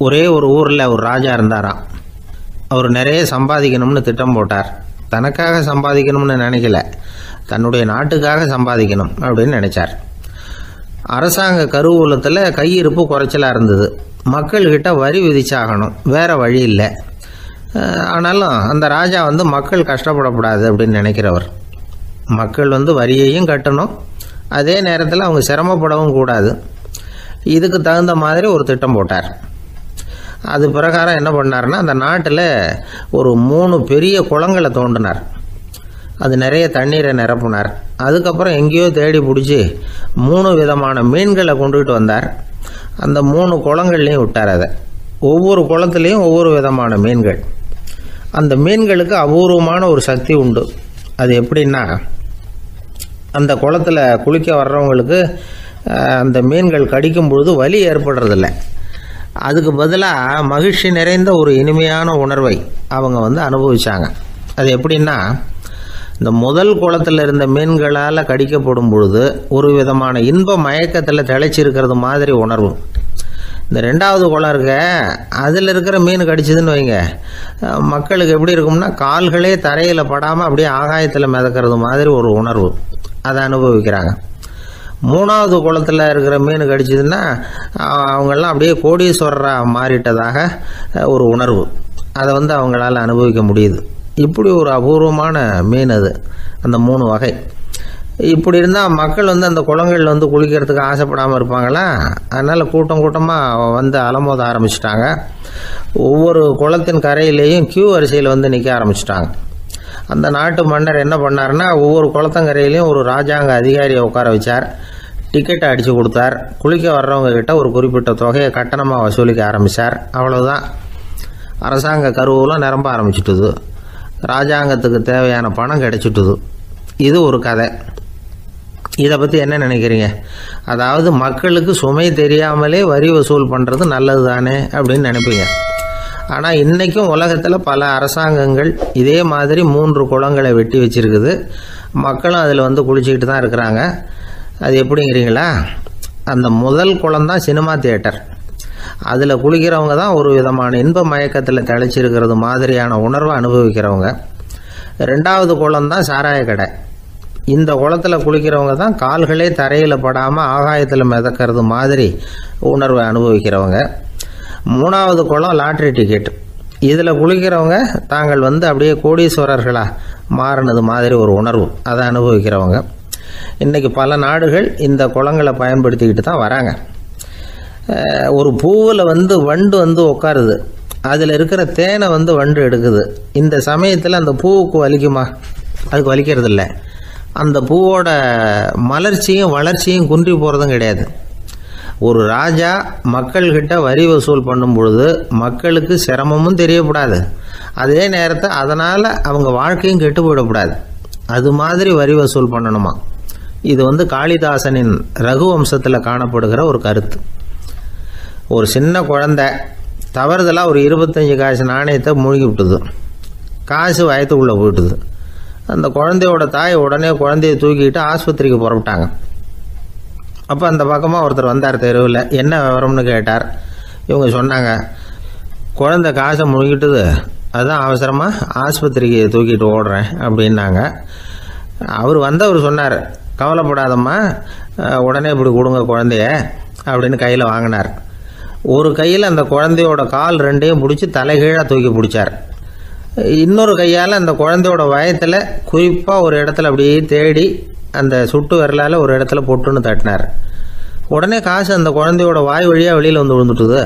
ஒரே ஒரு ஊரில் ஒரு ராஜா இருந்தாராம். அவர் நிறைய சம்பாதிக்கணும்னு திட்டம் போட்டார். தனக்காக சம்பாதிக்கணும்னு நினைக்கல, தன்னுடைய நாட்டுக்காக சம்பாதிக்கணும் அப்படின்னு நினைச்சார். அரசாங்க கருவூலத்தில் கையிருப்பு குறைச்சலாக இருந்தது. மக்கள்கிட்ட வரி விதிச்சாகணும், வேற வழி இல்லை. ஆனாலும் அந்த ராஜா மக்கள் கஷ்டப்படக்கூடாது அப்படின்னு நினைக்கிறவர். மக்கள் வரியையும் கட்டணும், அதே நேரத்தில் அவங்க சிரமப்படவும் கூடாது. இதுக்கு தகுந்த மாதிரி ஒரு திட்டம் போட்டார். அது பிரகாரம் என்ன பண்ணார்னா, அந்த நாட்டில் ஒரு 3 பெரிய குளங்களை தோண்டினார். அது நிறைய தண்ணீரை நிரப்புனார். அதுக்கப்புறம் எங்கேயோ தேடி பிடிச்சி 3 விதமான மீன்களை கொண்டுகிட்டு வந்தார். அந்த 3 குளங்கள்லையும் விட்டார். அதை ஒவ்வொரு குளத்துலேயும் ஒவ்வொரு விதமான மீன்கள். அந்த மீன்களுக்கு அபூர்வமான ஒரு சக்தி உண்டு. அது எப்படின்னா, அந்த குளத்தில் குளிக்க வர்றவங்களுக்கு அந்த மீன்கள் கடிக்கும் பொழுது வலி ஏற்படுறதில்ல. அதுக்கு பதிலாக மகிழ்ச்சி நிறைந்த ஒரு இனிமையான உணர்வை அவங்க அனுபவிச்சாங்க. அது எப்படின்னா, இந்த முதல் குளத்தில் இருந்த மீன்களால் கடிக்கப்படும் பொழுது ஒரு விதமான இன்ப மயக்கத்தில் திளைச்சிருக்கிறது மாதிரி உணர்வு. இந்த 2வது குளம் இருக்க, அதில் இருக்கிற மீன் கடிச்சதுன்னு வைங்க, மக்களுக்கு எப்படி இருக்கும்னா, கால்களே தரையில் படாமல் அப்படியே ஆகாயத்தில் மிதக்கிறது மாதிரி ஒரு உணர்வு. அதை அனுபவிக்கிறாங்க. 3வது குளத்தில் இருக்கிற மீன் கடிச்சதுன்னா அவங்கெல்லாம் அப்படியே கோடீஸ்வரராக மாறிட்டதாக ஒரு உணர்வு. அதை அவங்களால அனுபவிக்க முடியுது. இப்படி ஒரு அபூர்வமான மீன் அது, அந்த 3 வகை. இப்படி இருந்தால் மக்கள் அந்த குளங்களில் குளிக்கிறதுக்கு ஆசைப்படாமல் இருப்பாங்களா? அதனால் கூட்டம் கூட்டமாக அலமோத ஆரம்பிச்சிட்டாங்க. ஒவ்வொரு குளத்தின் கரையிலேயும் கியூ வரிசையில் நிற்க ஆரம்பிச்சிட்டாங்க. அந்த நாட்டு மன்னர் என்ன பண்ணார்னா, ஒவ்வொரு குளத்தங்கரையிலையும் ஒரு ராஜாங்க அதிகாரியை உட்கார வச்சார். டிக்கெட்டை அடித்து கொடுத்தார். குளிக்க வர்றவங்க கிட்ட ஒரு குறிப்பிட்ட தொகையை கட்டணமாக வசூலிக்க ஆரம்பித்தார். அவ்வளோதான், அரசாங்க கருவூலம் நிரம்ப ஆரம்பிச்சுட்டுது. ராஜாங்கத்துக்கு தேவையான பணம் கிடைச்சிட்டுது. இது ஒரு கதை. இதை பற்றி என்ன நினைக்கிறீங்க? அதாவது மக்களுக்கு சுமை தெரியாமலே வரி வசூல் பண்ணுறது நல்லது தானே அப்படின்னு நினைப்பீங்க. ஆனால் இன்றைக்கும் உலகத்தில் பல அரசாங்கங்கள் இதே மாதிரி 3 குளங்களை வெட்டி வச்சிருக்குது. மக்களும் அதில் குளிச்சுக்கிட்டு தான் இருக்கிறாங்க. அது எப்படிங்கிறீங்களா? அந்த முதல் குளம் தான் சினிமா தியேட்டர். அதில் குளிக்கிறவங்க தான் ஒரு விதமான இன்ப மயக்கத்தில் திளைச்சிருக்கிறது மாதிரியான உணர்வை அனுபவிக்கிறவங்க. 2வது குளம் தான் சாராய கடை. இந்த குளத்தில் குளிக்கிறவங்க தான் கால்களே தரையில் படாமல் ஆகாயத்தில் மிதக்கிறது மாதிரி உணர்வை அனுபவிக்கிறவங்க. 3வது குளம் லாட்ரி டிக்கெட். இதில் குளிக்கிறவங்க தாங்கள் அப்படியே கோடீஸ்வரர்களாக மாறினது மாதிரி ஒரு உணர்வு, அதை அனுபவிக்கிறவங்க. இன்றைக்கி பல நாடுகள் இந்த குளங்களை பயன்படுத்திக்கிட்டு தான் வராங்க. ஒரு பூவில் வண்டு உட்காருது. அதில் இருக்கிற தேனை வண்டு எடுக்குது. இந்த சமயத்தில் அந்த பூவுக்கு வலிக்குமா? அதுக்கு வலிக்கிறது இல்லை. அந்த பூவோட மலர்ச்சியும் வளர்ச்சியும் குன்றி போகிறதும் கிடையாது. ஒரு ராஜா மக்கள்கிட்ட வரி வசூல் பண்ணும் பொழுது மக்களுக்கு சிரமமும் தெரியக்கூடாது, அதே நேரத்தை அதனால் அவங்க வாழ்க்கையும் கெட்டு போயிடக்கூடாது. அது மாதிரி வரி வசூல் பண்ணணுமா. இது காளிதாசனின் ரகுவம்சத்தில் காணப்படுகிற ஒரு கருத்து. ஒரு சின்ன குழந்தை தவறுதலாக ஒரு 25 காசு நாணயத்தை மூழ்கி விட்டுது. காசு வயத்துக்குள்ளே போயிட்டுது. அந்த குழந்தையோட தாய் உடனே குழந்தைய தூக்கிட்டு ஆஸ்பத்திரிக்கு புறப்பட்டாங்க. அப்போ அந்த பக்கமாக ஒருத்தர் வந்தார் தெருவில். என்ன விவரம்னு கேட்டார். இவங்க சொன்னாங்க, குழந்தை காசை முழுகிட்டுது, அதுதான் அவசரமாக ஆஸ்பத்திரிக்கு தூக்கிட்டு ஓடுறேன் அப்படின்னாங்க. அவர் சொன்னார், கவலைப்படாதம்மா, உடனே இப்படி கொடுங்க குழந்தைய அப்படின்னு கையில் வாங்கினார். ஒரு கையில் அந்த குழந்தையோட கால் 2ஐயும் பிடிச்சி தலைகீழாக தூக்கி பிடிச்சார். இன்னொரு கையால் அந்த குழந்தையோட வயத்தில் குறிப்பாக ஒரு இடத்துல அப்படியே தேடி அந்த சுட்டு விரலால் ஒரு இடத்துல பொட்டுன்னு தட்டினார். உடனே காசு அந்த குழந்தையோட வாய் வழியாக வெளியில் விழுந்துட்டுது.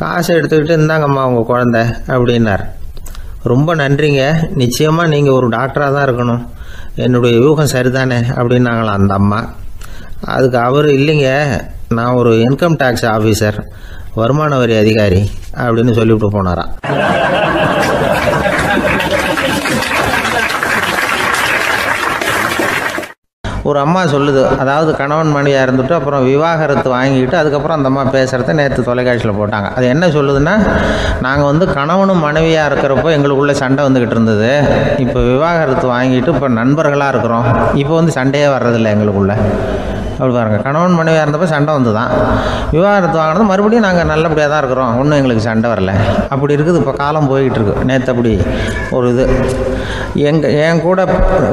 காசை எடுத்துக்கிட்டு, இந்தாங்கம்மா உங்கள் குழந்தை அப்படின்னார். ரொம்ப நன்றிங்க, நிச்சயமாக நீங்கள் ஒரு டாக்டராக தான் இருக்கணும், என்னுடைய யூகம் சரிதானே அப்படின்னாங்களாம் அந்த அம்மா. அதுக்கு அவர், இல்லைங்க, நான் ஒரு இன்கம் டேக்ஸ் ஆஃபீஸர், வருமான வரி அதிகாரி அப்படின்னு சொல்லிவிட்டு போனாராம். ஒரு அம்மா சொல்லுது, அதாவது கணவன் மனைவியாக இருந்துட்டு அப்புறம் விவாகரத்து வாங்கிட்டு அதுக்கப்புறம் அந்த அம்மா பேசுகிறத நேற்று தொலைக்காட்சியில் போட்டாங்க. அது என்ன சொல்லுதுன்னா, நாங்கள் கணவனும் மனைவியாக இருக்கிறப்போ எங்களுக்குள்ளே சண்டை வந்துக்கிட்டு இருந்தது, இப்போ விவாகரத்து வாங்கிட்டு இப்போ நண்பர்களாக இருக்கிறோம், இப்போ சண்டையே வர்றதில்லை எங்களுக்குள்ள. அப்படி பாருங்கள், கணவன் மனைவியாக இருந்தப்போ சண்டை வந்து தான் விவாகரத்து வாங்கினது மறுபடியும் நாங்கள் நல்லபடியாக தான் இருக்கிறோம், ஒன்றும் எங்களுக்கு சண்டை வரல. அப்படி இருக்குது இப்போ காலம் போய்கிட்டு இருக்கு. நேற்று அப்படி ஒரு இது என் கூட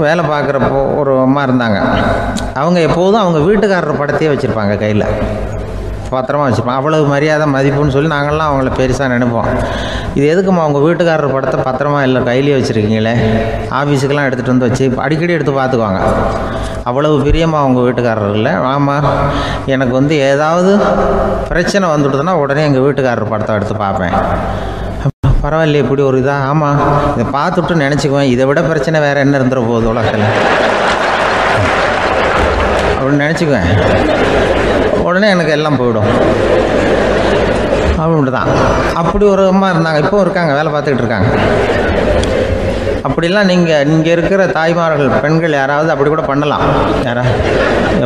வேலை பார்க்குறப்போ ஒரு அம்மா இருந்தாங்க. அவங்க எப்போதும் அவங்க வீட்டுக்காரர் படத்தையே வச்சுருப்பாங்க, கையில் பத்திரமா வச்சுருப்பாங்க. அவ்வளவு மரியாதை மதிப்புன்னு சொல்லி நாங்கள்லாம் அவங்கள பெருசாக நினைப்போம். இது எதுக்குமா அவங்க வீட்டுக்காரர் படத்தை பத்திரமா இல்லை கையிலே வச்சுருக்கீங்களே, ஆஃபீஸுக்கெல்லாம் எடுத்துகிட்டு வந்து வச்சு அடிக்கடி எடுத்து பார்த்துக்குவாங்க. அவ்வளவு பிரியமாக அவங்க வீட்டுக்காரர் இல்லை. ஆமாம், எனக்கு வந்து ஏதாவது பிரச்சனை வந்துவிடுதுன்னா உடனே எங்கள் வீட்டுக்காரர் படத்தை எடுத்து பார்ப்பேன். பரவாயில்லையே இப்படி ஒரு இதாக. ஆமாம், இதை பார்த்துட்டு நினச்சிக்குவேன், இதை விட பிரச்சனை வேறு என்ன இருந்துட போகுது உலகத்தில் அப்படின்னு நினச்சிக்குவேன். உடனே எனக்கு எல்லாம் போயிடும் அப்படின்ட்டு தான். அப்படி ஒரு அம்மா இருந்தாங்க, இப்போவும் இருக்காங்க, வேலை பார்த்துக்கிட்டு இருக்காங்க. அப்படிலாம் இங்கே இருக்கிற தாய்மார்கள் பெண்கள் யாராவது அப்படி கூட பண்ணலாம்.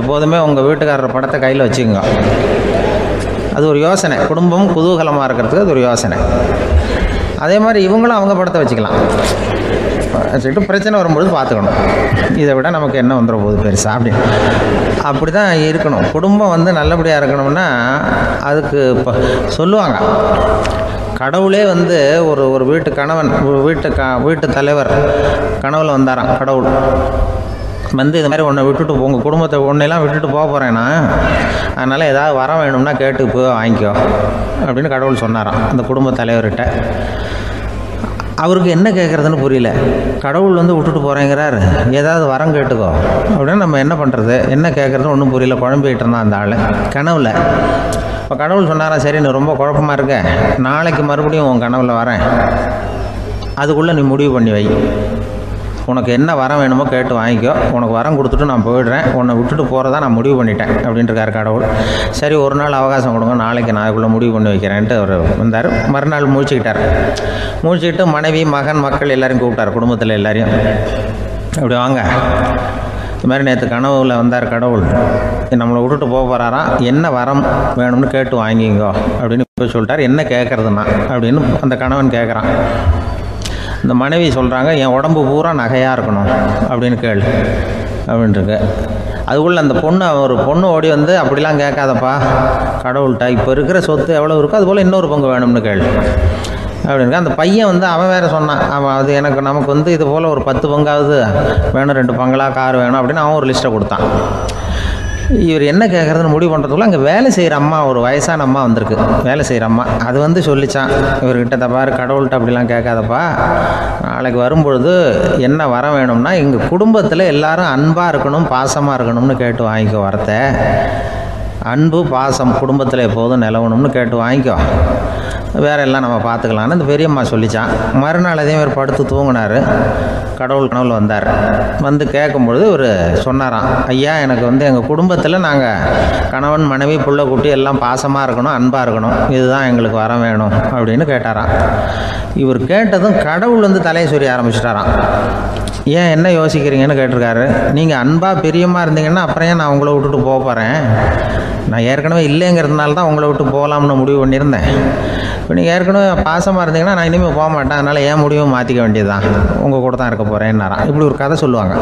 எப்போதுமே உங்கள் வீட்டுக்காரர் படத்தை கையில் வச்சுக்கோங்க. அது ஒரு யோசனை, குடும்பம் குதூகலமாக இருக்கிறதுக்கு அது ஒரு யோசனை. அதே மாதிரி இவங்களும் அவங்க படத்தை வச்சுக்கலாம், வச்சுக்கிட்டு பிரச்சனை வரும்போது பார்த்துக்கணும், இதை விட நமக்கு என்ன வந்துட போகுது பெருசாக அப்படின்னு. அப்படி தான் இருக்கணும். குடும்பம் வந்து நல்லபடியாக இருக்கணும்னா அதுக்கு இப்போ சொல்லுவாங்க, கடவுளே வந்து ஒரு வீட்டு கணவன் வீட்டு தலைவர் கனவுல வந்தாராம். கடவுள் வந்து இது மாதிரி உன்னை விட்டுட்டு உங்கள் குடும்பத்தை உன்னையெல்லாம் விட்டுட்டு போக போகிறேன்னா, அதனால் ஏதாவது வர வேணும்னா கேட்டு போய் வாங்கிக்கோ அப்படின்னு கடவுள் சொன்னாராம் அந்த குடும்ப தலைவர்கிட்ட. அவருக்கு என்ன கேட்குறதுன்னு புரியல. கடவுள் வந்து விட்டுட்டு போகிறேங்கிறார், ஏதாவது வரம் கேட்டுக்கோ அப்படின்னு நம்ம என்ன பண்ணுறது, என்ன கேட்குறதுன்னு ஒன்றும் புரியல. குழம்பிக்கிட்டு இருந்தான் அந்த ஆள் கனவுல. இப்போ கடவுள் சொன்னாரா, சரி நீ ரொம்ப குழப்பமாக இருக்க, நாளைக்கு மறுபடியும் உன் கனவுல வரேன், அதுக்குள்ளே நீ முடிவு பண்ணி வை, உனக்கு என்ன வரம் வேணுமோ கேட்டு வாங்கிக்கோ, உனக்கு வரம் கொடுத்துட்டு நான் போயிடுறேன், உன்னை விட்டுட்டு போகிறதா நான் முடிவு பண்ணிட்டேன் அப்படின்ட்டுருக்கார் கடவுள். சரி ஒரு நாள் அவகாசம் கொடுங்க, நாளைக்கு நான் அதுக்குள்ளே முடிவு பண்ணி வைக்கிறேன்ட்டு அவர் வந்தார். மறுநாள் முழிச்சுக்கிட்டு மனைவி மகன் மக்கள் எல்லோரையும் கூப்பிட்டார், குடும்பத்தில் எல்லாரையும். அப்படி வாங்க, இது மாதிரி நேற்று கனவுல வந்தார் கடவுள், நம்மளை விட்டுட்டு போக போகிறாராம், என்ன வரம் வேணும்னு கேட்டு வாங்கிங்கோ அப்படின்னு போய் சொல்லிட்டார். என்ன கேட்குறதுன்னா அப்படின்னு அந்த கணவன் கேட்குறான். இந்த மனைவி சொல்கிறாங்க, என் உடம்பு பூரா நகையாக இருக்கணும் அப்படின்னு கேளு அப்படின்ட்டுருக்கு. அதுக்குள்ளே அந்த ஒரு பொண்ணு ஓடி வந்து, அப்படிலாம் கேட்காதப்பா கடவுள்கிட்ட, இப்போ இருக்கிற சொத்து எவ்வளோ இருக்கோ அதுபோல் இன்னொரு பங்கு வேணும்னு கேளு அப்படின்னு. அந்த பையன் வந்து அவன் வேறு சொன்னான், அவன் அது நமக்கு வந்து இது போல் ஒரு 10 பங்காவது வேணும், 2 பங்களா கார் வேணும் அப்படின்னு அவன் ஒரு லிஸ்ட்டை கொடுத்தான். இவர் என்ன கேட்குறதுன்னு முடிவு பண்ணுறதுக்குள்ள அங்கே வேலை செய்கிற அம்மா, ஒரு வயசான அம்மா வந்திருக்கு, வேலை செய்கிற அம்மா. அது வந்து சொல்லிச்சான் இவர்கிட்ட, தப்பாரு கடவுள்கிட்ட அப்படிலாம் கேட்காதப்பா, நாளைக்கு வரும்பொழுது என்ன வர வேணும்னா எங்கள் குடும்பத்தில் எல்லாரும் அன்பாக இருக்கணும் பாசமாக இருக்கணும்னு கேட்டு வாங்கிக்கோ வரத்தை, அன்பு பாசம் குடும்பத்தில் எப்போதும் நிலவணும்னு கேட்டு வாங்கிக்கோ, வேற எல்லாம் நம்ம பார்த்துக்கலான்னு இந்த பெரியம்மா சொல்லிச்சான். மறுநாள் அதே மாதிரி படுத்து தூங்கினார். கடவுள் கனவுல வந்தார். வந்து கேட்கும்பொழுது இவர் சொன்னாராம், ஐயா எனக்கு வந்து எங்கள் குடும்பத்தில் நாங்கள் கணவன் மனைவி புள்ள குட்டி எல்லாம் பாசமாக இருக்கணும் அன்பாக இருக்கணும், இதுதான் எங்களுக்கு வர வேணும் அப்படின்னு கேட்டாராம். இவர் கேட்டதும் கடவுள் வந்து தலையை சொரிய ஆரம்பிச்சிட்டாராம். ஏன் என்ன யோசிக்கிறீங்கன்னு கேட்டிருக்காரு. நீங்கள் அன்பாக பிரியமாக இருந்தீங்கன்னா அப்புறம் ஏன் நான் உங்களை விட்டுட்டு போக போகிறேன், நான் ஏற்கனவே இல்லைங்கிறதுனால தான் உங்களை விட்டு போகலாம்னு முடிவு பண்ணியிருந்தேன். இப்போ நீங்கள் ஏற்கனவே பாசமாக இருந்தீங்கன்னா நான் இனிமேல் போக மாட்டேன், அதனால் ஏன் முடிவும் மாற்றிக்க வேண்டியது தான், உங்கள் கூட தான் இருக்க போகிறேன்னாராம். இப்படி ஒரு கதை சொல்லுவாங்க.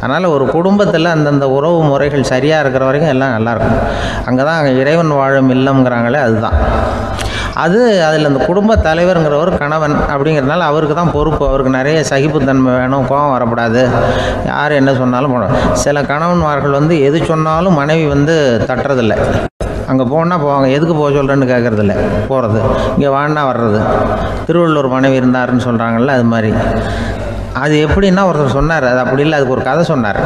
அதனால் ஒரு குடும்பத்தில் அந்தந்த உறவு முறைகள் சரியாக இருக்கிற வரைக்கும் எல்லாம் நல்லாயிருக்கும். அங்கே தான் இறைவன் வாழும் இல்லம்ங்கிறாங்களே, அதுதான் அதில் அந்த குடும்ப தலைவருங்கிறவர் கணவன் அப்படிங்கிறதுனால அவருக்கு தான் பொறுப்பு. அவருக்கு நிறைய சகிப்புத்தன்மை வேணும், கோபம் வரக்கூடாது, யார் என்ன சொன்னாலும் போகணும். சில கணவன்மார்கள் வந்து எது சொன்னாலும் மனைவி வந்து தட்டுறதில்லை, அங்கே போனால் போவாங்க, எதுக்கு போக சொல்கிறேன்னு கேட்குறதில்ல, போகிறது, இங்கே வான்னா வர்றது. திருவள்ளுவர் மனைவி இருந்தாருன்னு சொல்கிறாங்கல்ல, அது மாதிரி. அது எப்படின்னா ஒருத்தர் சொன்னார், அது அப்படி இல்லை, அதுக்கு ஒரு கதை சொன்னார்.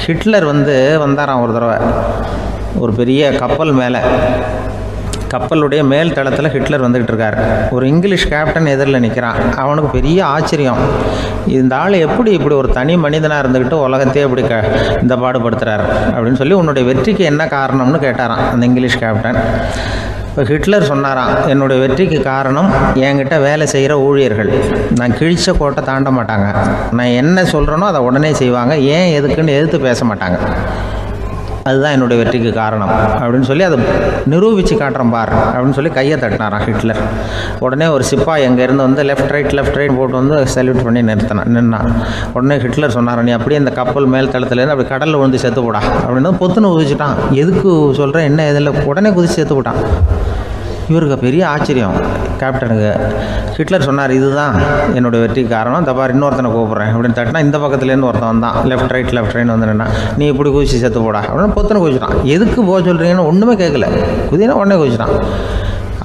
ஹிட்லர் வந்து வந்தாராம் ஒரு தடவை, ஒரு பெரிய கப்பல் மேலே, கப்பலுடைய மேல் தளத்தில் ஹிட்லர் வந்துக்கிட்டு இருக்கார். ஒரு இங்கிலீஷ் கேப்டன் எதிரில் நிற்கிறான். அவனுக்கு பெரிய ஆச்சரியம், இந்த ஆள் எப்படி இப்படி ஒரு தனி மனிதனாக இருந்துக்கிட்டு உலகத்தையே இப்படி இந்த பாடுபடுத்துகிறார் அப்படின்னு சொல்லி, உன்னுடைய வெற்றிக்கு என்ன காரணம்னு கேட்டாரான் அந்த இங்கிலீஷ் கேப்டன். இப்போ ஹிட்லர் சொன்னாராம், என்னுடைய வெற்றிக்கு காரணம் என்கிட்ட வேலை செய்கிற ஊழியர்கள், நான் கிழிச்ச கோட்டை தாண்ட மாட்டாங்க, நான் என்ன சொல்கிறேனோ அதை உடனே செய்வாங்க, ஏன் எதுக்குன்னு எதிர்த்து பேச மாட்டாங்க. அதுதான் என்னுடைய வெற்றிக்கு காரணம் அப்படின்னு சொல்லி அதை நிரூபித்து காட்டுறேன் பார் அப்படின்னு சொல்லி கையை தட்டினாரான் ஹிட்லர். உடனே ஒரு சிப்பாய் அங்கேருந்து வந்து லெஃப்ட் ரைட் போட்டு வந்து சல்யூட் பண்ணி நின்னான். உடனே ஹிட்லர் சொன்னார், நீ அப்படியே இந்த கப்பல் மேல் தளத்துலேருந்து அப்படி கடலில் விழுந்து செத்து போடா அப்படின்னு பொத்துன்னு குதிச்சுட்டான். எதுக்கு சொல்கிறேன் என்ன இதில், உடனே குதிச்சு செத்து போட்டான். இவருக்கு பெரிய ஆச்சரியம் கேப்டனுக்கு. ஹிட்லர் சொன்னார், இதுதான் என்னுடைய வெற்றி காரணம், தப்பார் இன்னொருத்தனை கூப்பிட்றேன் அப்படின்னு தட்டினா இந்த பக்கத்துலேருந்து ஒருத்தன் வந்தான். லெஃப்ட் ரைட் வந்து நின்னா, நீ இப்படி குதிச்சு செத்து போடா அப்படின்னு பொத்துன்னு குதிச்சிட்டான். எதுக்கு போக சொல்கிறீங்கன்னு ஒன்றுமே கேட்கல, குதினா உடனே குதிச்சிட்டான்.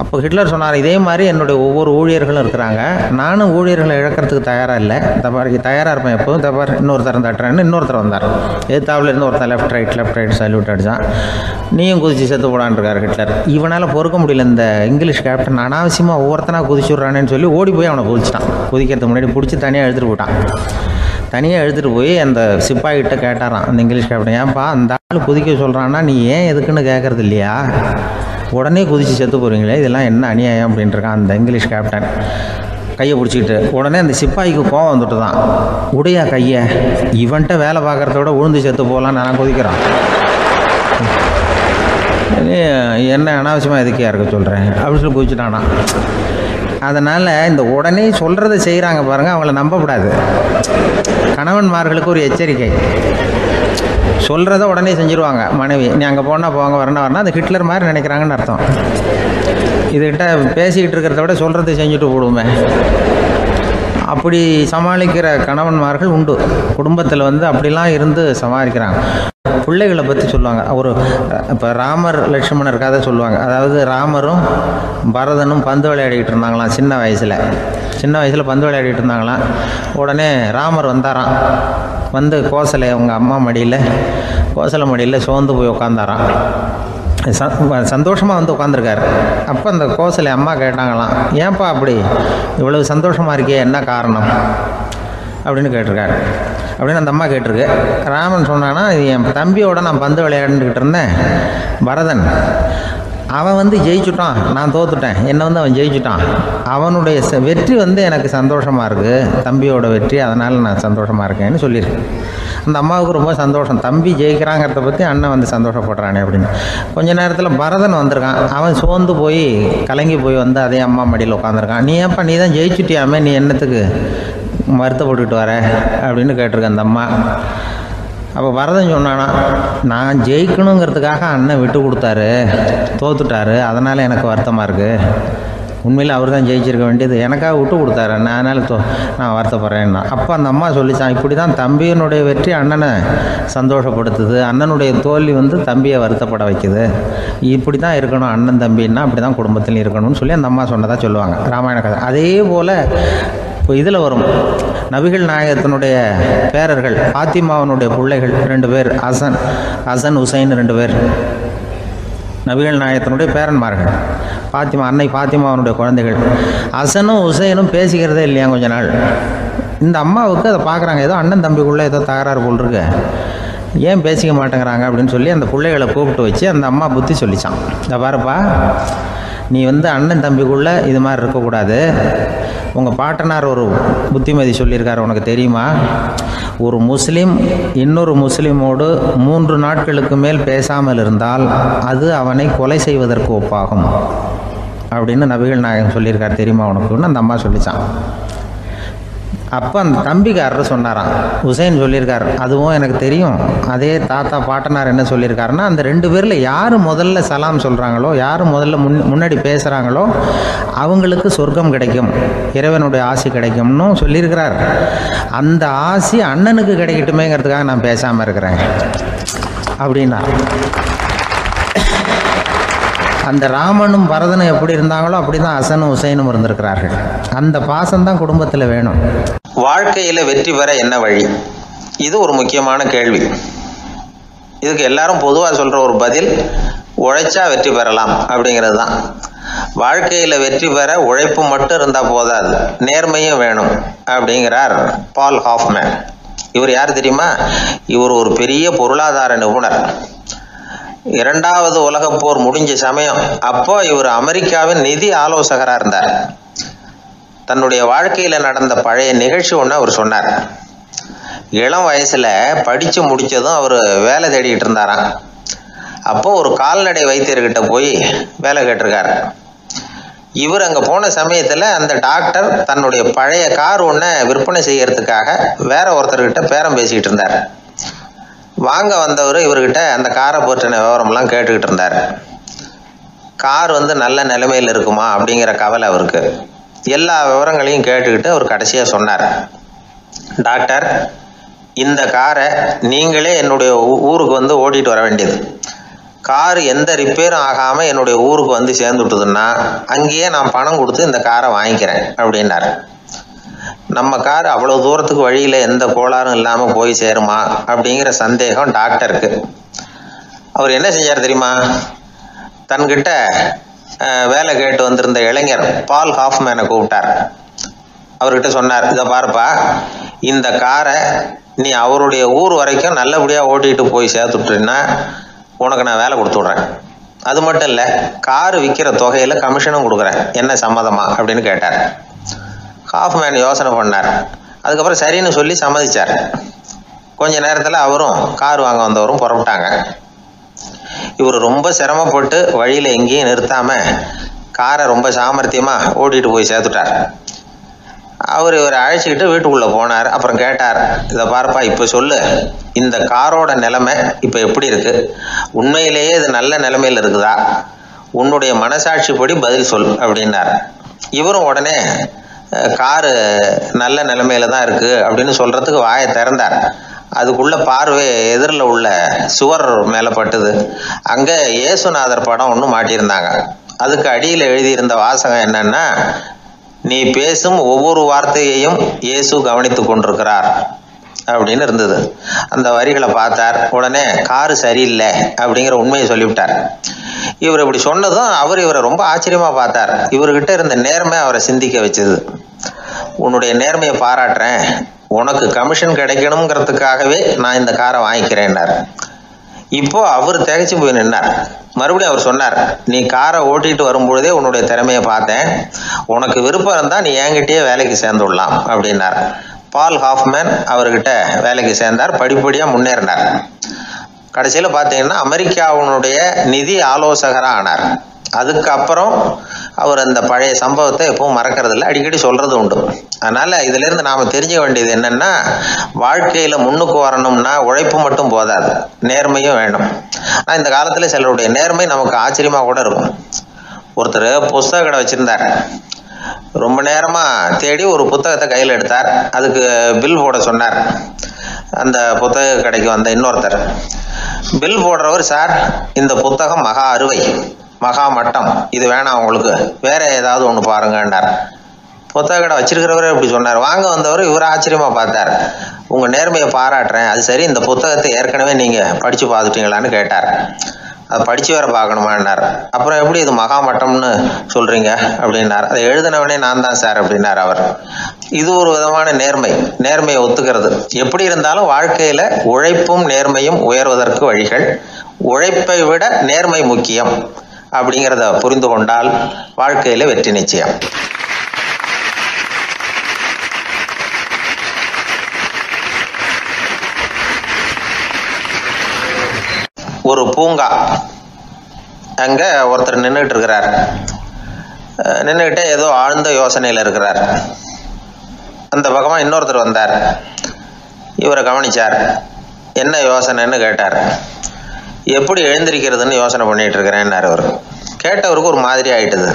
அப்போ ஹிட்லர் சொன்னார், இதே மாதிரி என்னுடைய ஒவ்வொரு ஊழியர்களும் இருக்கிறாங்க, நானும் ஊழியர்களை இழக்கிறதுக்கு தயாராக இல்லை, தப்பாருக்கு தயாராக இருப்பேன் எப்போதும், தப்பார் இன்னொருத்தரம் தட்டுறேன்னு இன்னொருத்தர் வந்தார். எதிர்த்தாவில் இருந்து ஒருத்தர் லெஃப்ட் ரைட் சல்யூட் அடித்தான். நீயும் குதிச்சு செத்து போடான்னு இருக்கார் ஹிட்லர். இவனால் பொறுக்க முடியல, இந்த இங்கிலீஷ் கேப்டன் அனாவசியமாக ஒவ்வொருத்தனாக குதிச்சுட்றானேன்னு சொல்லி ஓடி போய் அவனை குதிச்சிட்டான். குதிக்கிறதுக்கு முன்னாடி பிடிச்சி தனியாக எடுத்துகிட்டு போட்டான். தனியாக எடுத்துகிட்டு போய் அந்த சிப்பாய்கிட்ட கேட்டாரான் அந்த இங்கிலீஷ் கேப்டன், ஏன்ப்பா அந்த ஆள் குதிக்க சொல்கிறான்னா நீ ஏன் எதுக்குன்னு கேட்குறது இல்லையா, உடனே குதித்து செத்து போகிறீங்களே, இதெல்லாம் என்ன அநியாயம் அப்படின்ட்டுருக்கான் அந்த இங்கிலீஷ் கேப்டன் கையை பிடிச்சிக்கிட்டு. உடனே அந்த சிப்பாய்க்கு கோவம் வந்துட்டு தான், உடையா கையை, இவன்ட்ட வேலை பார்க்குறத விட உழுந்து செத்து போகலான்னு நான் குதிக்கிறான், என்ன அனாவசியமாக எதுக்கியா இருக்க சொல்கிறேன் அப்படின்னு சொல்லி குதிச்சுட்டானா. அதனால் இந்த உடனே சொல்கிறத செய்கிறாங்க பாருங்கள், அவங்கள நம்பக்கூடாது. கணவன்மார்களுக்கு ஒரு எச்சரிக்கை, சொல்கிறத உடனே செஞ்சுருவாங்க மனைவி, நீ அங்கே போனால் போங்க வரணும் அந்த ஹிட்லர் மாதிரி நினைக்கிறாங்கன்னு அர்த்தம். இதுகிட்ட பேசிக்கிட்டு இருக்கிறத விட சொல்கிறத செஞ்சுட்டு போடுவோமே, அப்படி சமாளிக்கிற கணவன்மார்கள் உண்டு. குடும்பத்தில் வந்து அப்படிலாம் இருந்து சமாளிக்கிறாங்க. பிள்ளைகளை பற்றி சொல்லுவாங்க. இப்போ ராமர் லட்சுமணர் கதை சொல்லுவாங்க. அதாவது ராமரும் பரதனும் பந்து விளையாடிக்கிட்டு இருந்தாங்களாம் சின்ன வயசில் பந்து விளையாடிட்டு இருந்தாங்களாம். உடனே ராமர் வந்தாராம், வந்து கோசலை அவங்க அம்மா கோசலை மடியில் சோர்ந்து போய் உட்காந்தாராம். சந்தோஷமாக வந்து உட்காந்துருக்காரு. அப்போ அந்த கோசலை அம்மா கேட்டாங்களாம், ஏன்ப்பா அப்படி இவ்வளவு சந்தோஷமாக இருக்கே, என்ன காரணம் அப்படின்னு கேட்டிருக்காரு. அப்படின்னு அந்த அம்மா கேட்டிருக்கு. ராமன் சொன்னான்னா, என் தம்பியோட நான் பந்து விளையாண்டுக்கிட்டு இருந்தேன், பரதன் அவன் வந்து ஜெயிச்சுட்டான், நான் தோத்துட்டேன், என்னை வந்து அவன் ஜெயிச்சுட்டான், அவனுடைய வெற்றி வந்து எனக்கு சந்தோஷமாக இருக்குது, தம்பியோட வெற்றி, அதனால் நான் சந்தோஷமாக இருக்கேன்னு சொல்லியிருக்கேன். அந்த அம்மாவுக்கு ரொம்ப சந்தோஷம், தம்பி ஜெயிக்கிறாங்கிறத பற்றி அண்ணன் வந்து சந்தோஷப்படுறானே அப்படின்னு. கொஞ்ச நேரத்தில் பரதன் வந்திருக்கான். அவன் சோர்ந்து போய் கலங்கி போய் வந்து அதே அம்மா மடியில் உட்காந்துருக்கான். நீ ஏன்ப்பா நீ தான் ஜெயிச்சுட்டியாமே, நீ என்னத்துக்கு வருத்தப்பட்டுக்கிட்டு வர அப்படின்னு கேட்டிருக்க அந்த அம்மா. அப்போ பரதன் சொன்னானா, நான் ஜெயிக்கணுங்கிறதுக்காக அண்ணன் விட்டு கொடுத்தாரு, தோத்துட்டாரு, அதனால் எனக்கு வருத்தமாக இருக்குது. உண்மையில் அவர் தான் ஜெயிச்சிருக்க வேண்டியது, எனக்காக விட்டு கொடுத்தாரு அண்ணன், அதனால் நான் வருத்தப்படுறேன்னா. அப்போ அந்த அம்மா சொல்லிச்சான், இப்படி தான் தம்பியினுடைய வெற்றி அண்ணனை சந்தோஷப்படுத்துது, அண்ணனுடைய தோல்வி வந்து தம்பியை வருத்தப்பட வைக்குது, இப்படி தான் இருக்கணும் அண்ணன் தம்பின்னா, அப்படி தான் குடும்பத்திலையும் இருக்கணும்னு சொல்லி அந்த அம்மா சொன்னதாக சொல்லுவாங்க ராமாயண கதை. அதே போல் இப்போ இதில் வரும், நபிகள் நாயகத்தினுடைய பேரர்கள் பாத்திமாவனுடைய பிள்ளைகள் 2 பேர், ஹசன் ஹுசைன் 2 பேர் நபிகள் நாயகத்தினுடைய பேரன்மார்கள். அன்னை பாத்திமாவனுடைய குழந்தைகள். ஹசனும் ஹுசைனும் பேசிக்கிறதே இல்லையா கொஞ்ச நாள். இந்த அம்மாவுக்கு அதை பார்க்குறாங்க, ஏதோ அண்ணன் தம்பிக்குள்ளே ஏதோ தகராறு போல் இருக்கு, ஏன் பேசிக்க மாட்டேங்கிறாங்க அப்படின்னு சொல்லி அந்த பிள்ளைகளை கூப்பிட்டு வச்சு அந்த அம்மா புத்தி சொல்லிச்சான். இந்த பாருப்பா, நீ வந்து அண்ணன் தம்பிக்குள்ளே இது மாதிரி இருக்கக்கூடாது, உங்கள் பாட்டனார் ஒரு புத்திமதி சொல்லியிருக்காரு, உனக்கு தெரியுமா, ஒரு முஸ்லீம் இன்னொரு முஸ்லீமோடு 3 நாட்களுக்கு மேல் பேசாமல் இருந்தால் அது அவனை கொலை செய்வதற்கு ஒப்பாகும் அப்படின்னு நபிகள் நாயகம் சொல்லியிருக்கார், தெரியுமா உனக்குன்னு அந்த அம்மா சொல்லிச்சான். அப்போ அந்த தம்பிக்காரர் சொன்னாராம், ஹுசைன் சொல்லியிருக்கார், அதுவும் எனக்கு தெரியும். அதே தாத்தா பாட்டனார் என்ன சொல்லியிருக்காருன்னா, அந்த 2 பேரில் யார் முதல்ல சலாம் சொல்கிறாங்களோ, யார் முதல்ல முன்னாடி பேசுகிறாங்களோ அவங்களுக்கு சொர்க்கம் கிடைக்கும், இறைவனுடைய ஆசி கிடைக்கும்னு சொல்லியிருக்கிறார். அந்த ஆசி அண்ணனுக்கு கிடைக்கட்டுமேங்கிறதுக்காக நான் பேசாமல் இருக்கிறேன் அப்படின்னா. அந்த ராமனும் பரதனும் எப்படி இருந்தாங்களோ அப்படி தான் ஹசனும் ஹுசைனும் இருந்திருக்கிறார்கள். அந்த பாசம்தான் குடும்பத்தில் வேணும். வாழ்க்கையில் வெற்றி பெற என்ன வழி, இது ஒரு முக்கியமான கேள்வி. இதுக்கு எல்லாரும் பொதுவாக சொல்கிற ஒரு பதில், உழைச்சா வெற்றி பெறலாம் அப்படிங்கிறது தான். வாழ்க்கையில் வெற்றி பெற உழைப்பு மட்டும் இருந்தால் போதாது, நேர்மையும் வேணும் அப்படிங்கிறார் பால் ஹாஃப்மேன். இவர் யார் தெரியுமா? இவர் ஒரு பெரிய பொருளாதார நிபுணர். 2வது உலகப் போர் முடிஞ்ச சமயம் அப்போ இவர் அமெரிக்காவின் நிதி ஆலோசகராக இருந்தார். தன்னுடைய வாழ்க்கையில் நடந்த பழைய நிகழ்ச்சி ஒன்று அவர் சொன்னார். இளம் வயசில் படித்து முடித்ததும் அவர் வேலை தேடிக்கிட்டு இருந்தாராம். அப்போ ஒரு கால்நடை வைத்தியர்கிட்ட போய் வேலை கேட்டிருக்காரு. இவர் அங்கே போன சமயத்தில் அந்த டாக்டர் தன்னுடைய பழைய கார் ஒன்றை விற்பனை செய்யறதுக்காக வேற ஒருத்தர்கிட்ட பேரம் பேசிக்கிட்டு இருந்தார். வாங்க வந்தவர் இவர்கிட்ட அந்த காரை பற்றின விவரம்லாம் கேட்டுக்கிட்டு இருந்தார். கார் நல்ல நிலைமையில் இருக்குமா அப்படிங்கிற கவலை அவருக்கு. எல்லா விவரங்களையும் கேட்டுக்கிட்டு அவர் கடைசியாக சொன்னார், டாக்டர், இந்த காரை நீங்களே என்னுடைய ஊருக்கு ஓட்டிட்டு வர வேண்டியது. காரு எந்த ரிப்பேரும் ஆகாமல் என்னுடைய ஊருக்கு சேர்ந்துட்டுதுன்னா அங்கேயே நான் பணம் கொடுத்து இந்த காரை வாங்கிக்கிறேன் அப்படின்னாரு. நம்ம கார் அவ்வளோ தூரத்துக்கு வழியில் எந்த கோளாறும் இல்லாமல் போய் சேருமா அப்படிங்கிற சந்தேகம் டாக்டருக்கு. அவர் என்ன செஞ்சார் தெரியுமா? தன்கிட்ட வேலை கேட்டு வந்திருந்த இளைஞர் பால் ஹாஃப்மேனை கூப்பிட்டார். அவர்கிட்ட சொன்னார், இதை பாருப்பா, இந்த காரை நீ அவருடைய ஊர் வரைக்கும் நல்லபடியாக ஓட்டிகிட்டு போய் சேர்த்துட்டீங்கன்னா உனக்கு நான் வேலை கொடுத்து விட்றேன். அது மட்டும் இல்லை, காரு விற்கிற தொகையில் கமிஷனும் கொடுக்குறேன், என்ன சம்மதமா அப்படின்னு கேட்டார். ஹாஃப்மேன் யோசனை பண்ணார். அதுக்கப்புறம் சரின்னு சொல்லி சம்மதிச்சார். கொஞ்ச நேரத்தில் அவரும் கார் வாங்க வந்தவரும் புறப்பட்டாங்க. இவர் ரொம்ப சிரமப்பட்டு வழியில் எங்கேயும் நிறுத்தாமல் காரை ரொம்ப சாமர்த்தியமாக ஓட்டிகிட்டு போய் சேர்த்துட்டார். இவரை அழைச்சிக்கிட்டு வீட்டுக்குள்ளே போனார். அப்புறம் கேட்டார், இதை பார்ப்பா, இப்போ சொல்லு, இந்த காரோட நிலைமை இப்போ எப்படி இருக்குது? உண்மையிலேயே இது நல்ல நிலைமையில் இருக்குதா? உன்னுடைய மனசாட்சிப்படி பதில் சொல் அப்படின்னார். இவரும் உடனே காரு நல்ல நிலைமையில தான் இருக்குது அப்படின்னு சொல்கிறதுக்கு வாயை திறந்தார். அதுக்குள்ள பார்வை எதிரில் உள்ள சுவர் மேலே பட்டுது. அங்கே இயேசுநாதர் படம் ஒன்று மாட்டியிருந்தாங்க. அதுக்கு அடியில் எழுதியிருந்த வாசகம் என்னன்னா, நீ பேசும் ஒவ்வொரு வார்த்தையையும் இயேசு கவனித்து கொண்டிருக்கிறார் அப்படின்னு இருந்தது. அந்த வரிகளை பார்த்தார். உடனே காரு சரியில்லை அப்படிங்கிற உண்மையை சொல்லிவிட்டார். இவர் இப்படி சொன்னதும் இவரை ரொம்ப ஆச்சரியமா பார்த்தார். இவர்கிட்ட இருந்த நேர்மை அவரை சிந்திக்க வச்சது. உன்னுடைய நேர்மையை பாராட்டுறேன், உனக்கு கமிஷன் கிடைக்கணுங்கிறதுக்காகவே நான் இந்த காரை வாங்கிக்கிறேன்னார். இப்போ அவர் திகைச்சு போய் நின்னார். மறுபடியும் அவர் சொன்னார், நீ காரை ஓட்டிட்டு வரும்பொழுதே உன்னுடைய திறமையை பார்த்தேன், உனக்கு விருப்பம் இருந்தால் நீ என்கிட்டயே வேலைக்கு சேர்ந்துடலாம் அப்படின்னார். பால் ஹாஃப்மேன் அவர்கிட்ட வேலைக்கு சேர்ந்தார். படிப்படியாக முன்னேறினார். கடைசியில் பார்த்தீங்கன்னா அமெரிக்காவினுடைய நிதி ஆலோசகராக ஆனார். அதுக்கப்புறம் அவர் அந்த பழைய சம்பவத்தை எப்பவும் மறக்கறதில்ல, அடிக்கடி சொல்றது உண்டு. அதனால இதிலிருந்து நாம் தெரிஞ்ச வேண்டியது என்னன்னா, வாழ்க்கையில் முன்னுக்கு வரணும்னா உழைப்பு மட்டும் போதாது, நேர்மையும் வேணும். ஆனால் இந்த காலத்தில் சிலருடைய நேர்மை நமக்கு ஆச்சரியமாக கூட இருக்கும். ஒருத்தர் புஸ்தக கடை வச்சிருந்தார். ரொம்ப நேரமாக தேடி ஒரு புத்தகத்தை கையில் எடுத்தார். அதுக்கு பில் போட சொன்னார். அந்த புத்தக கடைக்கு வந்த இன்னொருத்தர் பில் போடுறவர், சார், இந்த புத்தகம் மகா அறுவை, மகா மட்டம், இது வேணாம் உங்களுக்கு, வேற ஏதாவது ஒன்று பாருங்கன்னார். புத்தக கடை வச்சிருக்கிறவரே இப்படி சொன்னார். வாங்க வந்தவர் இவர் ஆச்சரியமா பார்த்தார். உங்கள் நேர்மையை பாராட்டுறேன், அது சரி, இந்த புத்தகத்தை ஏற்கனவே நீங்கள் படித்து பார்த்துட்டீங்களான்னு கேட்டார். அதை படித்து வேற பார்க்கணுமான்னார். அப்புறம் எப்படி இது மகா மட்டம்னு சொல்கிறீங்க அப்படின்னார். அதை எழுதினவனே நான் தான் சார் அப்படின்னார் அவர். இது ஒரு விதமான நேர்மை, நேர்மையை ஒத்துக்கிறது. எப்படி இருந்தாலும் வாழ்க்கையில் உழைப்பும் நேர்மையும் உயர்வதற்கு வழிகள். உழைப்பை விட நேர்மை முக்கியம் அப்படிங்கிறத புரிந்து கொண்டால் வாழ்க்கையில் வெற்றி நிச்சயம். ஒரு பூங்கா, அங்கே ஒருத்தர் நின்றுட்டு இருக்கிறார். நின்றுக்கிட்டே ஏதோ ஆழ்ந்த யோசனையில் இருக்கிறார். அந்த பக்கமாக இன்னொருத்தர் வந்தார். இவரை கவனிச்சார். என்ன யோசனைன்னு கேட்டார். எப்படி எழுந்திருக்கிறதுன்னு யோசனை பண்ணிட்டு இருக்கிறேன்னார் அவர். கேட்டவருக்கு ஒரு மாதிரி ஆயிட்டுது.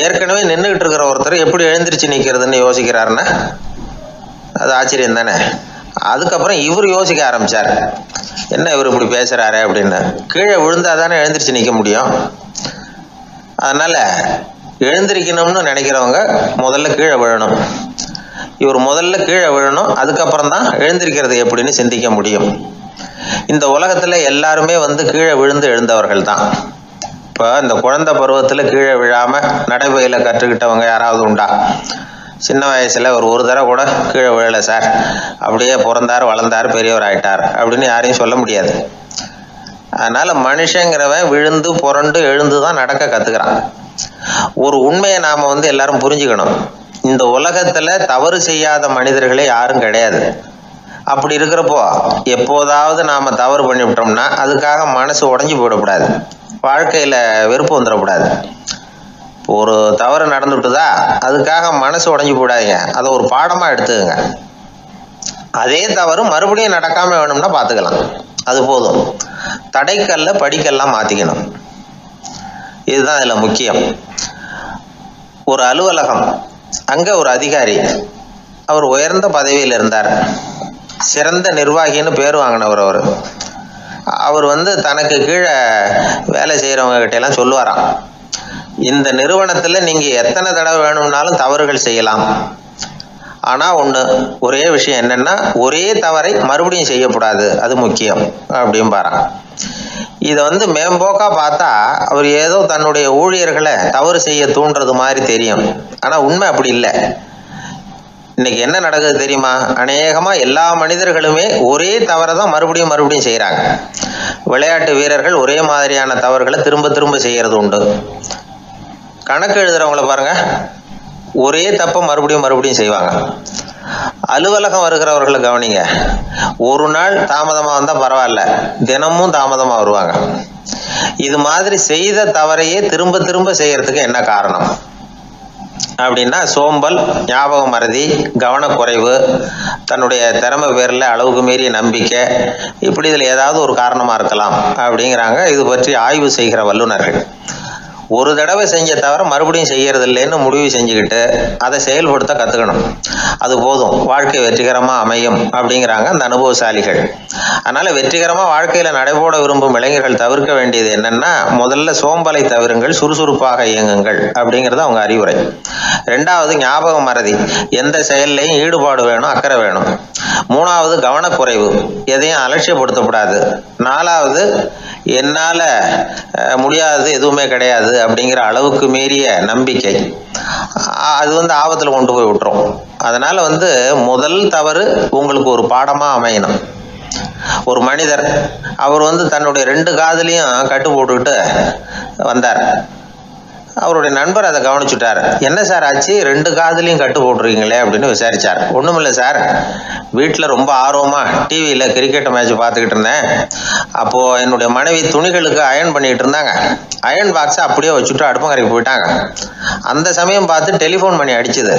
ஏற்கனவே நின்றுக்கிட்டு இருக்கிற ஒருத்தர் எப்படி எழுந்திரிச்சு நிற்கிறதுன்னு யோசிக்கிறாருன்னா அது ஆச்சரியம் தானே. அதுக்கப்புறம் இவர் யோசிக்க ஆரம்பிச்சார், என்ன இவர் இப்படி பேசுறாரு அப்படின்னு. கீழே விழுந்தாதானே எழுந்திரிச்சு நிற்க முடியும். அதனால எழுந்திரிக்கணும்னு நினைக்கிறவங்க முதல்ல கீழே விழணும். இவர் முதல்ல கீழே விழணும், அதுக்கப்புறம் தான் எழுந்திருக்கிறது எப்படின்னு சிந்திக்க முடியும். இந்த உலகத்துல எல்லாருமே கீழே விழுந்து எழுந்தவர்கள் தான். இப்போ இந்த குழந்தை பருவத்தில் கீழே விழாம நடைபயில கற்றுக்கிட்டவங்க யாராவது உண்டா? சின்ன வயசுல ஒரு தடவை கூட கீழே விழலை சார், அப்படியே பிறந்தார் வளர்ந்தார் பெரியவர் ஆயிட்டார் அப்படின்னு யாரையும் சொல்ல முடியாது. அதனால மனுஷங்கிறவன் விழுந்து புரண்டு எழுந்து தான் நடக்க கத்துக்கிறான். ஒரு உண்மையை நாம எல்லாரும் புரிஞ்சுக்கணும். இந்த உலகத்துல தவறு செய்யாத மனிதர்களே யாரும் கிடையாது. அப்படி இருக்கிறப்போ எப்போதாவது நாம் தவறு பண்ணிவிட்டோம்னா அதுக்காக மனசு உடஞ்சி போயிடக்கூடாது, வாழ்க்கையில் வெறுப்பு வந்துடக்கூடாது. ஒரு தவறு நடந்துட்டுதா அதுக்காக மனசு உடஞ்சி போடாதீங்க, அதை ஒரு பாடமாக எடுத்துக்கங்க. அதே தவறு மறுபடியும் நடக்காம வேணும்னா பார்த்துக்கலாம், அது போதும். தடைக்கல்ல படிக்கல்லாம் மாற்றிக்கணும், இதுதான் இதில் முக்கியம். ஒரு அலுவலகம், அங்கே ஒரு அதிகாரி, அவர் உயர்ந்த பதவியில் இருந்தார், சிறந்த நிர்வாகின்னு பேர் வாங்கினவர். அவர் தனக்கு கீழே வேலை செய்கிறவங்க கிட்டெல்லாம் சொல்லுவாராம், இந்த நிறுவனத்தில் நீங்கள் எத்தனை தடவை வேணும்னாலும் தவறுகள் செய்யலாம், ஆனால் ஒரே விஷயம் என்னென்னா ஒரே தவறை மறுபடியும் செய்யக்கூடாது, அது முக்கியம் அப்படின்பாரான். இதை மேம்போக்காக பார்த்தா அவர் ஏதோ தன்னுடைய ஊழியர்களை தவறு செய்ய தூண்டுறது மாதிரி தெரியும், ஆனால் உண்மை அப்படி இல்லை. இன்னைக்கு என்ன நடக்குது தெரியுமா? அநேகமாக எல்லா மனிதர்களுமே ஒரே தவறை தான் மறுபடியும் மறுபடியும் செய்கிறாங்க. விளையாட்டு வீரர்கள் ஒரே மாதிரியான தவறுகளை திரும்ப திரும்ப செய்கிறது உண்டு. கணக்கு எழுதுறவங்கள பாருங்க, ஒரே தப்பை மறுபடியும் மறுபடியும் செய்வாங்க. அலுவலகம் வருகிறவர்களை கவனிங்க, ஒரு நாள் தாமதமாக வந்தால் பரவாயில்ல, தினமும் தாமதமாக வருவாங்க. இது மாதிரி செய்த தவறையே திரும்ப திரும்ப செய்யறதுக்கு என்ன காரணம் அப்படின்னா, சோம்பல், ஞாபக மறதி, கவனக்குறைவு, தன்னுடைய திறமை பேரில் அளவுக்கு மீறிய நம்பிக்கை, இப்படி இதில் ஏதாவது ஒரு காரணமாக இருக்கலாம் அப்படிங்கிறாங்க இது பற்றி ஆய்வு செய்கிற வல்லுநர்கள். ஒரு தடவை செஞ்ச தவிர மறுபடியும் செய்யறது இல்லைன்னு முடிவு செஞ்சுக்கிட்டு அதை செயல்படுத்த கற்றுக்கணும், அது போதும், வாழ்க்கை வெற்றிகரமாக அமையும் அப்படிங்கிறாங்க அந்த அனுபவசாலிகள். அதனால் வெற்றிகரமாக வாழ்க்கையில் நடைபோட விரும்பும் இளைஞர்கள் தவிர்க்க வேண்டியது என்னென்னா, முதல்ல சோம்பலை தவிருங்கள், சுறுசுறுப்பாக இயங்குங்கள் அப்படிங்கிறது அவங்க அறிவுரை. ரெண்டாவது ஞாபக மறதி, எந்த செயல்லையும் ஈடுபாடு வேணும், அக்கறை வேணும். மூணாவது கவனக்குறைவு, எதையும் அலட்சியப்படுத்தக்கூடாது. நாலாவது என்னால் முடியாதது எதுவுமே கிடையாது அப்படிங்கிற அளவுக்கு மீறிய நம்பிக்கை, அது ஆபத்தில் கொண்டு போய் விட்டுரும். அதனால் முதல் தவறு உங்களுக்கு ஒரு பாடமாக அமையணும். ஒரு மனிதர், அவர் தன்னுடைய 2 காதுலையும் கட்டு போட்டுக்கிட்டு வந்தார். அவருடைய நண்பர் அதை கவனிச்சுட்டார். என்ன சார் ஆச்சு, 2 காதுலையும் கட்டு போட்டுருக்கீங்களே அப்படின்னு விசாரிச்சார். ஒன்றுமில்லை சார், வீட்டில் ரொம்ப ஆர்வமாக டிவியில் கிரிக்கெட் மேட்ச் பார்த்துக்கிட்டு இருந்தேன். அப்போது என்னுடைய மனைவி துணிகளுக்கு அயர்ன் பண்ணிக்கிட்டு இருந்தாங்க. அயர்ன் பாக்ஸை அப்படியே வச்சுட்டு அடுப்பங்கரைக்கு போயிட்டாங்க. அந்த சமயம் பார்த்து டெலிஃபோன் பண்ணி அடிச்சுது.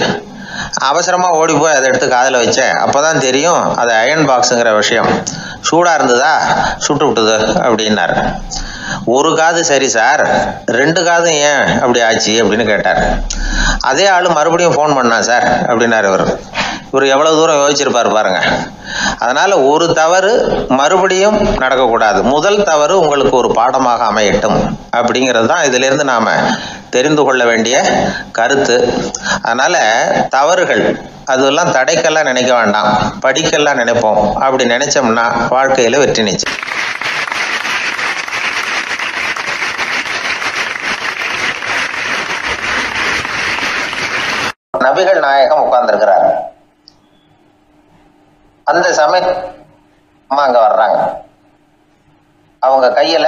அவசரமாக ஓடி போய் அதை எடுத்து காதில் வச்சேன். அப்போ தான் தெரியும் அது அயர்ன் பாக்ஸுங்கிற விஷயம். சூடாக இருந்ததா, சுட்டு விட்டுது அப்படின்னாரு. ஒரு காது சரி சார், 2 காதும் ஏன் அப்படி ஆச்சு அப்படின்னு கேட்டார். அதே ஆள் மறுபடியும் ஃபோன் பண்ணா சார் அப்படின்னாரு. இவர் எவ்வளவு தூரம் யோசிச்சிருப்பார் பாருங்க. அதனால ஒரு தவறு மறுபடியும் நடக்கக்கூடாது, முதல் தவறு உங்களுக்கு ஒரு பாடமாக அமையட்டும் அப்படிங்கிறது தான் இதுல இருந்து நாம தெரிந்து கொள்ள வேண்டிய கருத்து. அதனால தவறுகள் அதெல்லாம் தடைக்கெல்லாம் நினைக்க வேண்டாம், படிக்கெல்லாம் நினைப்போம். அப்படி நினைச்சோம்னா வாழ்க்கையில வெற்றி நிச்சயம். நபிகள் நாயகம் உட்கார்ந்துருக்கிறார். அந்த சமயம் அம்மா அங்க வர்றாங்க. அவங்க கையில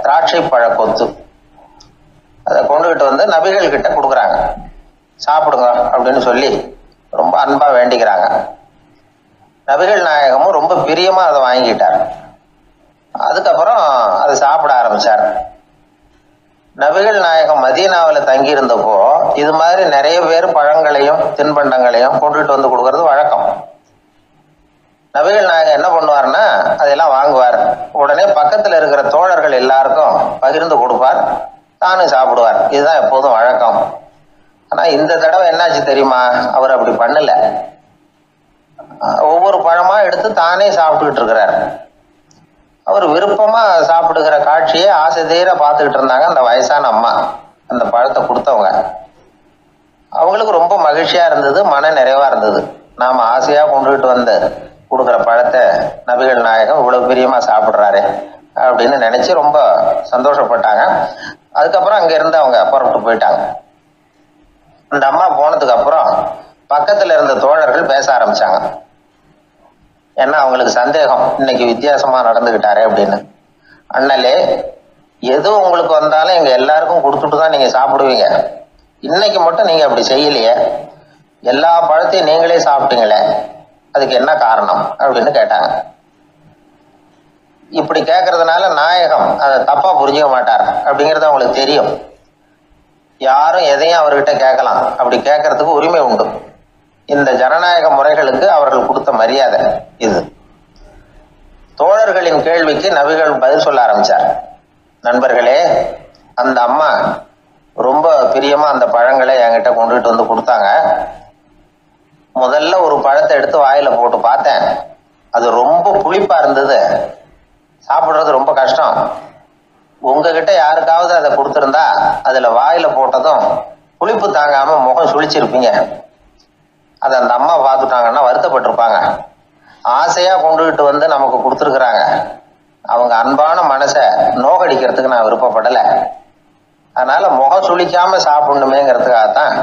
திராட்சை பழ கொத்து, அதை கொண்டுகிட்டு நபிகள் கிட்ட கொடுக்குறாங்க. சாப்பிடுங்க அப்படின்னு சொல்லி ரொம்ப அன்பா வேண்டிக்கிறாங்க. நபிகள் நாயகமும் ரொம்ப பிரியமா அதை வாங்கிட்டார். அதுக்கப்புறம் அதை சாப்பிட ஆரம்பிச்சார். நபிகள் நாயகம் மதீனாவில் தங்கி இருந்தப்போ இது மாதிரி நிறைய பேர் பழங்களையும் தின்பண்டங்களையும் கொண்டுட்டு கொடுக்கறது வழக்கம். நபிகள் நாயகம் என்ன பண்ணுவார்னா அதெல்லாம் வாங்குவார். உடனே பக்கத்தில் இருக்கிற தோழர்கள் எல்லாருக்கும் பகிர்ந்து கொடுப்பார், தானும் சாப்பிடுவார். இதுதான் எப்போதும் வழக்கம். ஆனா இந்த தடவை என்னாச்சு தெரியுமா, அவர் அப்படி பண்ணல. ஒவ்வொரு பழமா எடுத்து தானே சாப்பிட்டுக்கிட்டு இருக்கிறார். அவர் விருப்பமா சாப்பிடுகிற காட்சியை ஆசை தீர பார்த்துக்கிட்டு இருந்தாங்க அந்த வயசான அம்மா, அந்த பழத்தை கொடுத்தவங்க. அவங்களுக்கு ரொம்ப மகிழ்ச்சியா இருந்தது, மன நிறைவா இருந்தது. நாம ஆசையா கொண்டுகிட்டு கொடுக்குற பழத்தை நபிகள் நாயகம் இவ்வளவு பிரியமா சாப்பிட்றாரு அப்படின்னு நினைச்சு ரொம்ப சந்தோஷப்பட்டாங்க. அதுக்கப்புறம் அங்க இருந்து அவங்க புறப்பட்டு போயிட்டாங்க. அந்த அம்மா போனதுக்கு அப்புறம் பக்கத்துல இருந்த தோழர்கள் பேச ஆரம்பிச்சாங்க. ஏன்னா அவங்களுக்கு சந்தேகம், இன்னைக்கு வித்தியாசமா நடந்துகிட்டாரே அப்படின்னு. அண்ணலே, எது உங்களுக்கு வந்தாலும் எங்க எல்லாருக்கும் கொடுத்துட்டு தான் நீங்க சாப்பிடுவீங்க, இன்னைக்கு மட்டும் நீங்க அப்படி செய்யலையே, எல்லா பழத்தையும் நீங்களே சாப்பிட்டீங்களே, அதுக்கு என்ன காரணம் அப்படின்னு கேட்டாங்க. இப்படி கேட்கறதுனால நாயகம் அதை தப்பா புரிஞ்சுக்க மாட்டார் அப்படிங்கிறது அவங்களுக்கு தெரியும். யாரும் எதையும் அவர்கிட்ட கேட்கலாம், அப்படி கேட்கறதுக்கு உரிமை உண்டு. இந்த ஜனநாயக முறைகளுக்கு அவர்கள் கொடுத்த மரியாதை இது. தோழர்களின் கேள்விக்கு நபிகள் பதில் சொல்ல ஆரம்பிச்சார். நண்பர்களே, அந்த அம்மா ரொம்ப பிரியமா அந்த பழங்களை என்கிட்ட கொண்டுகிட்டு வந்து கொடுத்தாங்க. முதல்ல ஒரு பழத்தை எடுத்து வாயில போட்டு பார்த்தேன். அது ரொம்ப புளிப்பா இருந்தது, சாப்பிடுறது ரொம்ப கஷ்டம். உங்ககிட்ட யாருக்காவது அதை கொடுத்துருந்தா அதுல வாயில போட்டதும் புளிப்பு தாங்காம முகம் சுழிச்சிருப்பீங்க. அதை அந்த அம்மா பார்த்துட்டாங்கன்னா வருத்தப்பட்டிருப்பாங்க. ஆசையா கொண்டுகிட்டு வந்து நமக்கு கொடுத்துருக்குறாங்க. அவங்க அன்பான மனசை நோகடிக்கிறதுக்கு நான் விருப்பப்படலை. அதனால முகம் சுளிக்காம சாப்பிடணுமேங்கிறதுக்காகத்தான்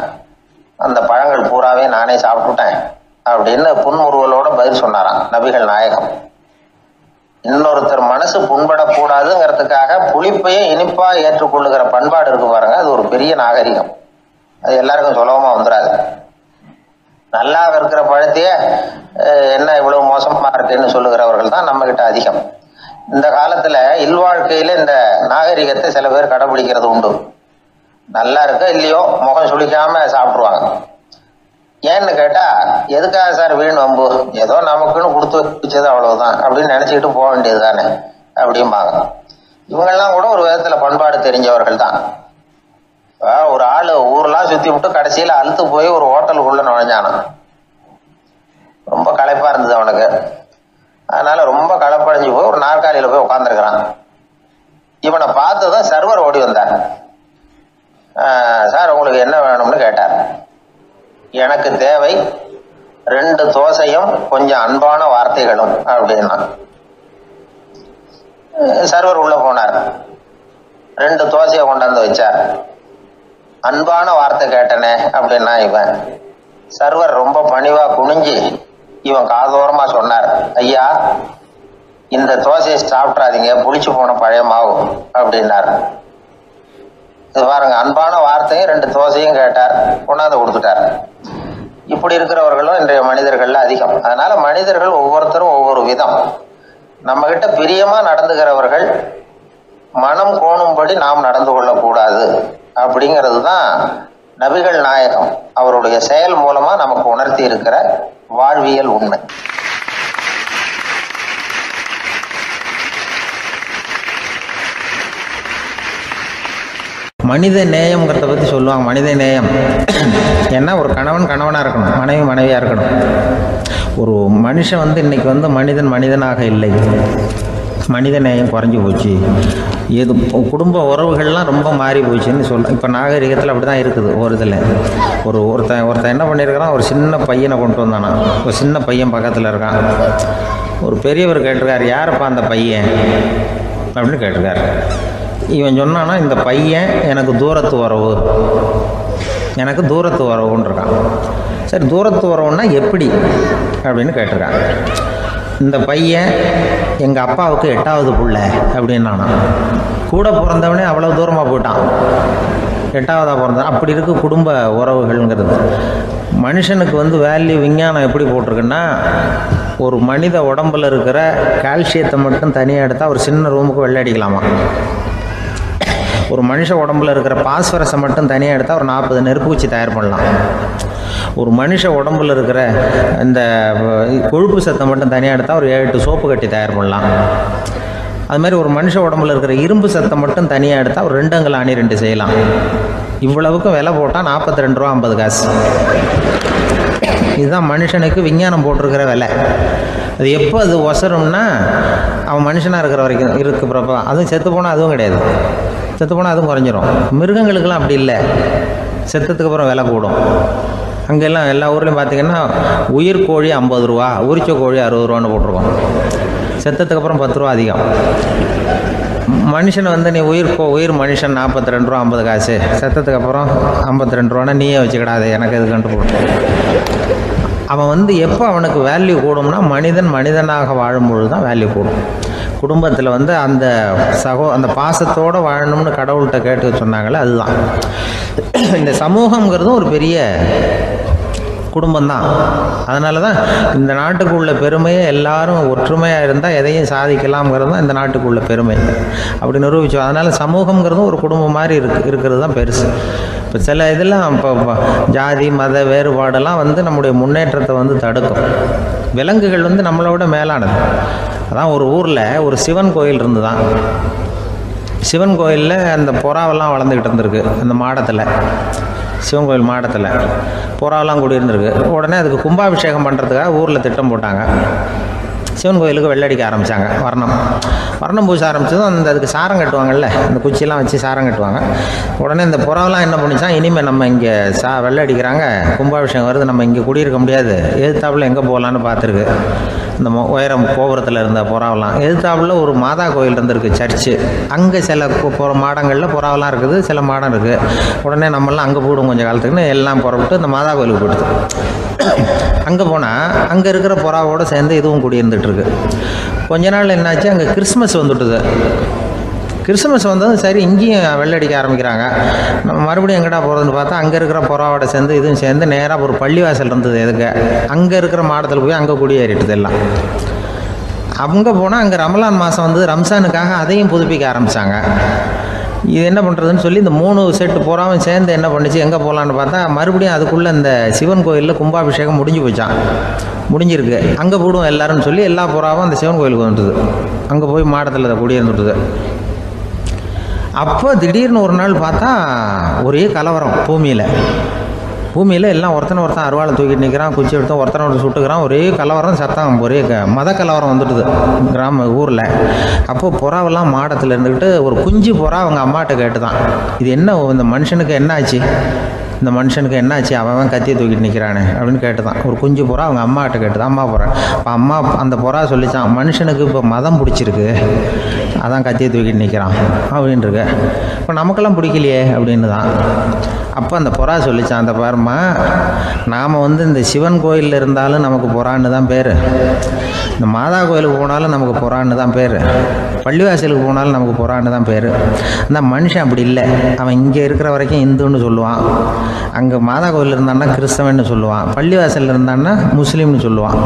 அந்த பழங்கள் பூராவே நானே சாப்பிட்டுட்டேன் அப்படின்னு புன்முறுவலோட பதில் சொன்னாராம் நபிகள் நாயகம். இன்னொருத்தர் மனசு புண்படக்கூடாதுங்கிறதுக்காக புளிப்பையும் இனிப்பா ஏற்றுக்கொள்ளுகிற பண்பாடு இருக்கு பாருங்க, அது ஒரு பெரிய நாகரிகம். அது எல்லாருக்கும் சுலபமா வந்துடாது. நல்லா இருக்கிற பழத்தையே என்ன இவ்வளவு மோசமா இருக்குன்னு சொல்லுகிறவர்கள் தான் நம்ம கிட்ட அதிகம். இந்த காலத்துல இல்வாழ்க்கையில இந்த நாகரிகத்தை சில பேர் கடைபிடிக்கிறது உண்டு. நல்லா இருக்க இல்லையோ முகம் சுளிக்காம சாப்பிடுவாங்க. ஏன்னு கேட்டா, எதுக்காக சார் வீண் வம்பு, ஏதோ நமக்குன்னு கொடுத்து வச்சது அவ்வளவுதான் அப்படின்னு நினைச்சுக்கிட்டு போக வேண்டியது தானே அப்படிம்பாங்க. இவங்கெல்லாம் கூட ஒரு விதத்துல பண்பாடு தெரிஞ்சவர்கள் தான். ஒரு ஆளு ஊர்லாம் சுத்தி விட்டு கடைசியில அழுத்து போய் ஒரு ஹோட்டலுக்குள்ள நுழைஞ்சானா. ரொம்ப களைப்பா இருந்தது அவனுக்கு. அதனால ரொம்ப களைப்படைஞ்சு போய் ஒரு நாற்காலியில போய் உட்காந்துருக்கிறான். இவனை பார்த்துதான் சர்வர் ஓடி வந்தார். சார் உங்களுக்கு என்ன வேணும்னு கேட்டார். எனக்கு தேவை 2 தோசையும் கொஞ்சம் அன்பான வார்த்தைகளும் அப்படின்னா. சர்வர் உள்ள போனார், 2 தோசையை கொண்டாந்து வச்சார். அன்பான வார்த்தை கேட்டனே அப்படின்னா இவன். சர்வர் ரொம்ப பணிவா குனிஞ்சு இவன் காதோரமா சொன்னார், ஐயா இந்த தோசையை சாப்பிட்றாதீங்க, புளிச்சு போன பழைய மாவு அப்படின்னார். இது பாருங்க, அன்பான வார்த்தையும் 2 தோசையும் கேட்டார், கொண்டாந்து கொடுத்துட்டார். இப்படி இருக்கிறவர்களும் இன்றைய மனிதர்கள்ல அதிகம். அதனால மனிதர்கள் ஒவ்வொருத்தரும் ஒவ்வொரு விதம். நம்ம கிட்ட பிரியமா நடந்துகிறவர்கள் மனம் கோணும்படி நாம் நடந்து கொள்ளக்கூடாது அப்படிங்கிறது தான் நபிகள் நாயகம் அவருடைய செயல் மூலமா நமக்கு உணர்த்தி இருக்கிற வாழ்வியல் உண்மை. மனித நேயம்ங்கிறத பற்றி சொல்லுவாங்க. மனித நேயம் ஏன்னா ஒரு கணவன் கணவனாக இருக்கணும், மனைவி மனைவியாக இருக்கணும். ஒரு மனுஷன் இன்னைக்கு மனிதன் மனிதனாக இல்லை, மனித நேயம் குறைஞ்சி போச்சு. எது குடும்ப உறவுகள்லாம் ரொம்ப மாறி போச்சுன்னு சொல்ல. இப்போ நாகரிகத்தில் அப்படி தான் இருக்குது. ஒரு இதில் ஒருத்தன் என்ன பண்ணியிருக்கிறான், ஒரு சின்ன பையனை கொண்டு வந்தானா. ஒரு சின்ன பையன் பக்கத்தில் இருக்கான். ஒரு பெரியவர் கேட்டிருக்காரு, யாருப்பா அந்த பையன் அப்படின்னு கேட்டிருக்காரு. இவன் சொன்னான்னா, இந்த பையன் எனக்கு தூரத்து உறவுன்னு இருக்கான். சரி, தூரத்து உறவுன்னா எப்படி அப்படின்னு கேட்டிருக்கான். இந்த பையன் எங்கள் அப்பாவுக்கு 8வது பிள்ளை அப்படின்னானா. கூட பிறந்தவனே அவ்வளோ தூரமாக போயிட்டான், 8வதாக பிறந்தான். அப்படி இருக்கு குடும்ப உறவுகள்ங்கிறது. மனுஷனுக்கு வேல்யூ விஞ்ஞானம் எப்படி போட்டிருக்குன்னா, ஒரு மனித உடம்பில் இருக்கிற கால்சியத்தை மட்டும் தனியாக எடுத்தால் ஒரு சின்ன ரூமுக்கு வெள்ளை அடிக்கலாமா. ஒரு மனுஷ உடம்புல இருக்கிற பாஸ்பரஸை மட்டும் தனியாக எடுத்தால் ஒரு 40 நெருப்பு தயார் பண்ணலாம். ஒரு மனுஷ உடம்புல இருக்கிற இந்த கொழுப்பு சத்தை மட்டும் தனியாக எடுத்தால் ஒரு 7 சோப்பு கட்டி தயார் பண்ணலாம். அது மாதிரி ஒரு மனுஷ உடம்புல இருக்கிற இரும்பு சத்தை மட்டும் தனியாக எடுத்தால் ஒரு 2 அங்குல ஆணி 2 செய்யலாம். இவ்வளவுக்கும் விலை போட்டால் 42 ரூபா 50 காசு. இதுதான் மனுஷனுக்கு விஞ்ஞானம் போட்டிருக்கிற விலை. அது எப்போ அது ஒசரும்னா, அவன் மனுஷனாக இருக்கிற வரைக்கும் இருக்கிறப்ப. அதுவும் செத்து போனால் அதுவும் கிடையாது, செத்து போனால் அதுவும் குறைஞ்சிரும். மிருகங்களுக்கெல்லாம் அப்படி இல்லை, செத்ததுக்கு அப்புறம் விலை கூடும். அங்கெல்லாம் எல்லா ஊர்லேயும் பார்த்திங்கன்னா உயிர் கோழி 50 ரூபா, உரிச்ச கோழி 60 ரூபான்னு போட்டிருக்கோம். செத்ததுக்கு அப்புறம் 10 ரூபா அதிகம். மனுஷனை நீ உயிர் மனுஷன் 42 ரூபா 50 காசு, செத்ததுக்கு அப்புறம் 52 ரூபான்னா நீயே வச்சுக்கிடாது, எனக்கு எதுக்குன்ட்டு போட்டு. அவன் எப்போ அவனுக்கு வேல்யூ கூடும்னா, மனிதன் மனிதனாக வாழும்பொழுது தான் வேல்யூ கூடும். குடும்பத்தில் அந்த அந்த பாசத்தோடு வாழணும்னு கடவுள்கிட்ட கேட்டு சொன்னாங்களே, அதுதான். இந்த சமூகங்கிறதும் ஒரு பெரிய குடும்பம்தான். அதனால தான் இந்த நாட்டுக்கு உள்ள பெருமையை எல்லாரும் ஒற்றுமையாக இருந்தால் எதையும் சாதிக்கலாம்ங்கிறது தான் இந்த நாட்டுக்கு உள்ள பெருமை. அப்படி நிரூபித்தோம். அதனால் சமூகங்கிறதும் ஒரு குடும்பம் மாதிரி இருக்கிறது தான் பெருசு. இப்போ சில இதெல்லாம் இப்போ ஜாதி மத வேறுபாடெல்லாம் நம்முடைய முன்னேற்றத்தை தடுக்கும். விலங்குகள் நம்மளோட மேலானது. அதான் ஒரு ஊரில் ஒரு சிவன் கோயில் இருந்து தான். சிவன் கோயிலில் அந்த புறாவெல்லாம் வளர்ந்துக்கிட்டு இருந்திருக்கு. அந்த மாடத்தில், சிவன் கோயில் மாடத்தில் புறாவெல்லாம் கூடியிருந்திருக்கு. உடனே அதுக்கு கும்பாபிஷேகம் பண்ணுறதுக்காக ஊரில் திட்டம் போட்டாங்க. சிவன் கோயிலுக்கு வெள்ளடிக்க ஆரம்பித்தாங்க. வர்ணம் பூச ஆரம்பித்ததும் அதுக்கு சாரம் கட்டுவாங்கல்ல, அந்த குச்சியெல்லாம் வச்சு சாரம் கட்டுவாங்க. உடனே இந்த புறாவெல்லாம் என்ன பண்ணிச்சான், இனிமேல் நம்ம இங்கே வெள்ளை அடிக்கிறாங்க, கும்பாபிஷேகம் வருது, நம்ம இங்கே குடியிருக்க முடியாது, எதிர்த்தாப்புல எங்கே போகலான்னு பார்த்துருக்கு. இந்த உயரம் கோபுரத்தில் இருந்த புறாவெல்லாம் எதிர்த்தாப்புல ஒரு மாதா கோயில் இருந்திருக்கு, சர்ச்சு. அங்கே சில மாடங்களில் புறாவெல்லாம் இருக்குது, சில மாடம் இருக்குது. உடனே நம்மளாம் அங்கே போய்டும் கொஞ்சம் காலத்துக்குன்னு எல்லாம் புறப்பட்டு இந்த மாதா கோயிலுக்கு போயிடுது. அங்கே போனால் அங்கே இருக்கிற புறாவோடு சேர்ந்து இதுவும் குடியிருந்துட்டுருக்கு. கொஞ்ச நாள் என்னாச்சு, அங்கே கிறிஸ்மஸ் வந்துட்டுது. கிறிஸ்மஸ் வந்ததும் சரி இங்கேயும் வெள்ளடிக்க ஆரம்பிக்கிறாங்க. நம்ம மறுபடியும் எங்கடா போகிறதுன்னு பார்த்தா அங்கே இருக்கிற புறாவோட சேர்ந்து இதுவும் சேர்ந்து நேராக ஒரு பள்ளிவாசல் இருந்தது. எதுக்கு அங்கே இருக்கிற மாடத்தில் போய் அங்கே குடியேறிட்டுது எல்லாம். அங்கே போனால் அங்கே ரமலான் மாதம் ரம்ஜானுக்காக அதையும் புதுப்பிக்க ஆரம்பித்தாங்க. இது என்ன பண்ணுறதுன்னு சொல்லி இந்த 3 செட்டு புறாவும் சேர்ந்து என்ன பண்ணிச்சு, எங்கே போகலான்னு பார்த்தா மறுபடியும் அதுக்குள்ளே இந்த சிவன் கோயிலில் கும்பாபிஷேகம் முடிஞ்சிருக்கு. அங்கே போடுவோம் எல்லாருன்னு சொல்லி எல்லா புறாவும் அந்த சிவன் கோயிலுக்கு வந்துட்டுது. அங்கே போய் மாடத்தில் அதை குடியிருந்துட்டுது. அப்போ திடீர்னு ஒரு நாள் பார்த்தா ஒரே கலவரம் பூமியில் எல்லாம் ஒருத்தன் அருவாளை தூக்கிட்டு நிற்கிறான், குச்சி எடுத்து ஒருத்தனை சுட்டுக்கிறான். ஒரே கலவரம், சத்தம், ஒரே மத கலவரம் வந்துட்டுது ஊரில். அப்போது புறாவெல்லாம் மாடத்தில் இருந்துக்கிட்டு ஒரு குஞ்சு புறா அவங்க அம்மாட்ட கேட்டு தான், இது என்ன இந்த மனுஷனுக்கு என்னாச்சு, இந்த மனுஷனுக்கு என்னாச்சு, அவன் கத்தியை தூக்கிட்டு நிற்கிறானே அப்படின்னு கேட்டு தான். ஒரு குஞ்சு புறா அவங்க அம்மாட்ட கேட்டு தான். அம்மா புறா இப்போ அம்மா அந்த புறா சொல்லிச்சான், மனுஷனுக்கு இப்போ மதம் பிடிச்சிருக்கு, அதான் கத்தியை தூக்கிட்டு நிற்கிறான் அப்படின்ட்டுருக்கு. இப்போ நமக்கெல்லாம் பிடிக்கலையே அப்படின்னு தான். அப்போ அந்த புறா சொல்லிச்சான், அந்த பாருமா, நாம் இந்த சிவன் கோயிலில் இருந்தாலும் நமக்கு புறான்னு தான் பேர், இந்த மாதா கோயிலுக்கு போனாலும் நமக்கு புறான்னு தான் பேர், பள்ளிவாசலுக்கு போனாலும் நமக்கு புறான்னு தான் பேர். அந்த மனுஷன் அப்படி இல்லை. அவன் இங்கே இருக்கிற வரைக்கும் இந்துன்னு சொல்லுவான், அங்கே மாதா கோயில் இருந்தான்னா கிறிஸ்தவன்னு சொல்லுவான், பள்ளிவாசலில் இருந்தான்னா முஸ்லீம்னு சொல்லுவான்.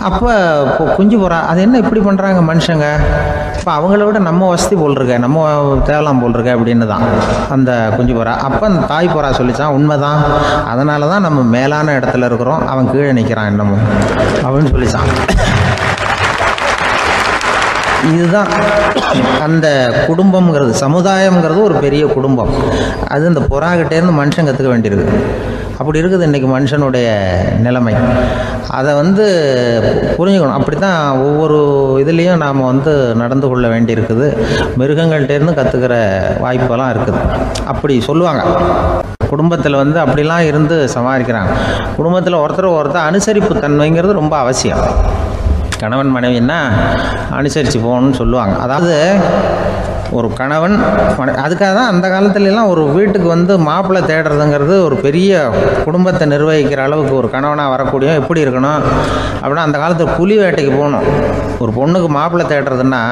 அப்போ குஞ்சு புறா அது என்ன இப்படி பண்ணுறாங்க மனுஷங்க, இப்போ அவங்கள விட நம்ம வசதி போல் இருக்க, நம்ம தேவலாம் போல் இருக்க அப்படின்னு தான் அந்த குஞ்சு புறா. அப்போ அந்த தாய் புறா சொல்லிச்சான், உண்மைதான், அதனால தான் நம்ம மேலான இடத்துல இருக்கிறோம், அவன் கீழே நிற்கிறான் இன்னமும் அப்படின்னு சொல்லிச்சான். இதுதான் அந்த குடும்பம்ங்கிறது, சமுதாயம்ங்கிறது ஒரு பெரிய குடும்பம். அது இந்த புறாகிட்டேருந்து மனுஷன் கற்றுக்க வேண்டியிருக்கு. அப்படி இருக்குது இன்றைக்கி மனுஷனுடைய நிலைமை. அதை புரிஞ்சுக்கணும். அப்படி தான் ஒவ்வொரு இதுலேயும் நாம் நடந்து கொள்ள வேண்டியிருக்குது. மிருகங்கள்டேருந்து கற்றுக்கிற வாய்ப்பெல்லாம் இருக்குது. அப்படி சொல்லுவாங்க, குடும்பத்தில் அப்படிலாம் இருந்து சமாளிக்கிறாங்க. குடும்பத்தில் ஒருத்தர் அனுசரிப்பு தன்மைங்கிறது ரொம்ப அவசியம். கணவன் மனைவின்னா அனுசரித்து போகணும்னு சொல்லுவாங்க. அதாவது ஒரு கணவன் அதுக்காக தான் அந்த காலத்துலலாம் ஒரு வீட்டுக்கு மாப்பிள்ளை தேடுறதுங்கிறது ஒரு பெரிய குடும்பத்தை நிர்வகிக்கிற அளவுக்கு ஒரு கணவனாக வரக்கூடிய எப்படி இருக்கணும் அப்படின்னா, அந்த காலத்தில் புலி வேட்டைக்கு போகணும். ஒரு பொண்ணுக்கு மாப்பிள்ளை தேடுறதுன்னா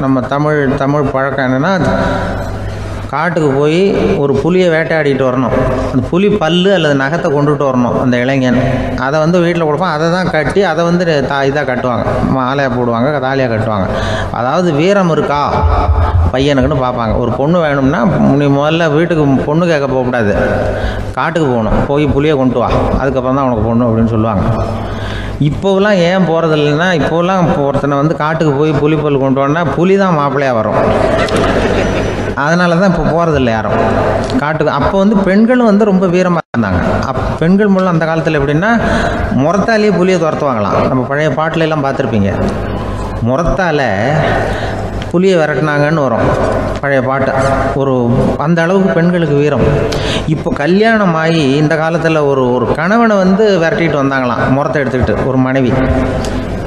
நம்ம தமிழ் பழக்கம் என்னென்னா, காட்டுக்கு போய் ஒரு புலியை வேட்டையாடிட்டு வரணும். அந்த புலி பல்லு அல்லது நகத்தை கொண்டுட்டு வரணும் அந்த இளைஞன். அதை வீட்டில் கொடுப்பான். அதை தான் கட்டி அதை இதாக கட்டுவாங்க, மாலையாக போடுவாங்க, தாலியாக கட்டுவாங்க. அதாவது வீரம் இருக்கா பையனுக்குன்னு பார்ப்பாங்க. ஒரு பொண்ணு வேணும்னா நீ முதல்ல வீட்டுக்கு பொண்ணு கேட்க போகக்கூடாது, காட்டுக்கு போகணும், போய் புலியை கொண்டு வா, அதுக்கப்புறம் தான் உனக்கு பொண்ணு அப்படின்னு சொல்லுவாங்க. இப்போவெல்லாம் ஏன் போகிறது இல்லைன்னா, இப்போலாம் ஒருத்தனை காட்டுக்கு போய் புலிப்பல் கொண்டு வரனா புலி தான் மாப்பிள்ளையாக வரும். அதனால தான் இப்போ போகிறதில்ல யாரும் காட்டுக்கு. அப்போ பெண்களும் ரொம்ப வீரமாக இருந்தாங்க. பெண்கள் மூலம் அந்த காலத்தில் எப்படின்னா, முறத்தாலேயே புலியை துரத்துவாங்களாம். நம்ம பழைய பாட்டிலெல்லாம் பார்த்துருப்பீங்க, முறத்தால் புலியை விரட்டினாங்கன்னு வரும் பழைய பாட்டு. அந்த அளவுக்கு பெண்களுக்கு வீரம். இப்போ கல்யாணம் ஆகி இந்த காலத்தில் ஒரு கணவனை விரட்டிட்டு வந்தாங்களாம் முறத்தை எடுத்துக்கிட்டு ஒரு மனைவி.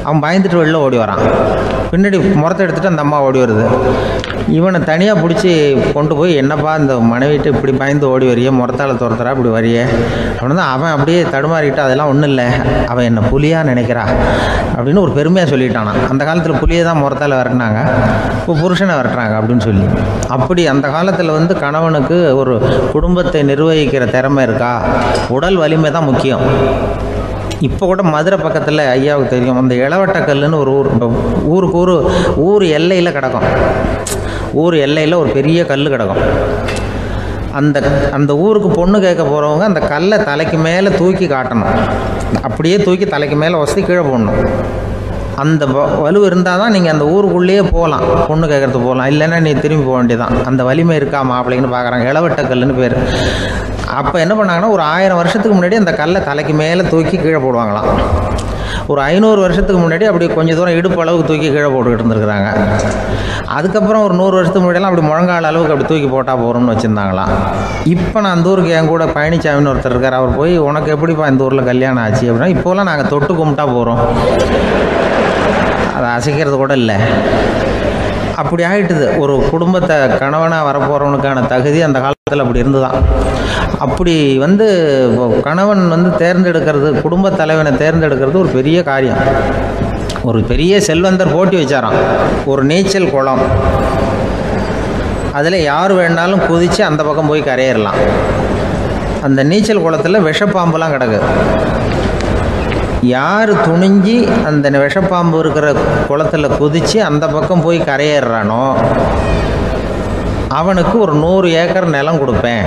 அவன் பயந்துட்டு வெளில ஓடி வரான். பின்னாடி முறத்தை எடுத்துகிட்டு அந்த அம்மா ஓடி வருது. இவனை தனியாக பிடிச்சி கொண்டு போய், என்னப்பா இந்த மனைவிட்டு இப்படி பயந்து ஓடி வரையே, முறத்தால் துரத்துறா இப்படி வரையே அப்படின்னு தான் அவன் அப்படியே தடுமாறிக்கிட்டு, அதெல்லாம் ஒன்றும் இல்லை, அவன் என்னை புலியாக நினைக்கிறா அப்படின்னு ஒரு பெருமையாக சொல்லிட்டானான். அந்த காலத்தில் புலியை தான் முறத்தால் விரட்டினாங்க, இப்போ புருஷனை விரட்டுறாங்க அப்படின்னு சொல்லி. அப்படி அந்த காலத்தில் வந்து கணவனுக்கு ஒரு குடும்பத்தை நிர்வகிக்கிற திறமை இருக்கா, உடல் வலிமை தான் முக்கியம். இப்போ கூட மதுரை பக்கத்தில் ஐயாவுக்கு தெரியும், அந்த இளவட்டக்கல்லுன்னு ஒரு ஊர் எல்லையில் கிடக்கும். ஊர் எல்லையில் ஒரு பெரிய கல் கிடக்கும். அந்த ஊருக்கு பொண்ணு கேட்க போகிறவங்க அந்த கல்லை தலைக்கு மேலே தூக்கி காட்டணும். அப்படியே தூக்கி தலைக்கு மேலே வசதி கீழே போடணும். அந்த வலு இருந்தால் தான் நீங்கள் அந்த ஊருக்குள்ளேயே போகலாம், பொண்ணு கேட்குறதுக்கு போகலாம். இல்லைன்னா நீ திரும்பி போக வேண்டியதான். அந்த வலிமை இருக்கா மாப்பிள்ளைன்னு பார்க்குறாங்க. இளவட்டக்கல்லுன்னு பேர். அப்போ என்ன பண்ணாங்கன்னா, ஒரு 1000 வருஷத்துக்கு முன்னாடி அந்த கல்லை தலைக்கு மேலே தூக்கி கீழே போடுவாங்களாம். ஒரு 500 வருஷத்துக்கு முன்னாடி அப்படி கொஞ்சம் தூரம் இடுப்பு அளவுக்கு தூக்கி கீழே போட்டுக்கிட்டு இருந்துருக்குறாங்க. அதுக்கப்புறம் ஒரு 100 வருஷத்துக்கு முன்னாடியெல்லாம் அப்படி முழங்கால அளவுக்கு அப்படி தூக்கி போட்டால் போகிறோம்னு வச்சுருந்தாங்களாம். இப்போ நான் அந்த ஊருக்கு என் கூட பழனிசாமின்னு ஒருத்தர் இருக்கார். அவர் போய், உனக்கு எப்படிப்பா இந்த ஊரில் கல்யாணம் ஆச்சு அப்படின்னா, இப்போலாம் நாங்கள் தொட்டு கும்பிட்டா போகிறோம், அதை அசைக்கிறது கூட இல்லை. அப்படி ஆகிட்டுது. ஒரு குடும்பத்தை கணவனாக வரப்போகிறவனுக்கான தகுதி அந்த காலத்தில் அப்படி இருந்துதான். அப்படி வந்து கணவன் வந்து தேர்ந்தெடுக்கிறது, குடும்ப தலைவனை தேர்ந்தெடுக்கிறது ஒரு பெரிய காரியம். ஒரு பெரிய செல்வந்தர் போட்டி வச்சாராம், ஒரு நீச்சல் குளம், அதில் யார் வேணாலும் குதித்து அந்த பக்கம் போய் கரையேறலாம். அந்த நீச்சல் குளத்தில் விஷப்பாம்புலாம் கிடக்கு. யார் துணிஞ்சி அந்த விஷப்பாம்பு இருக்கிற குளத்தில் குதித்து அந்த பக்கம் போய் கரையேறானோ அவனுக்கு ஒரு 100 ஏக்கர் நிலம் கொடுப்பேன்.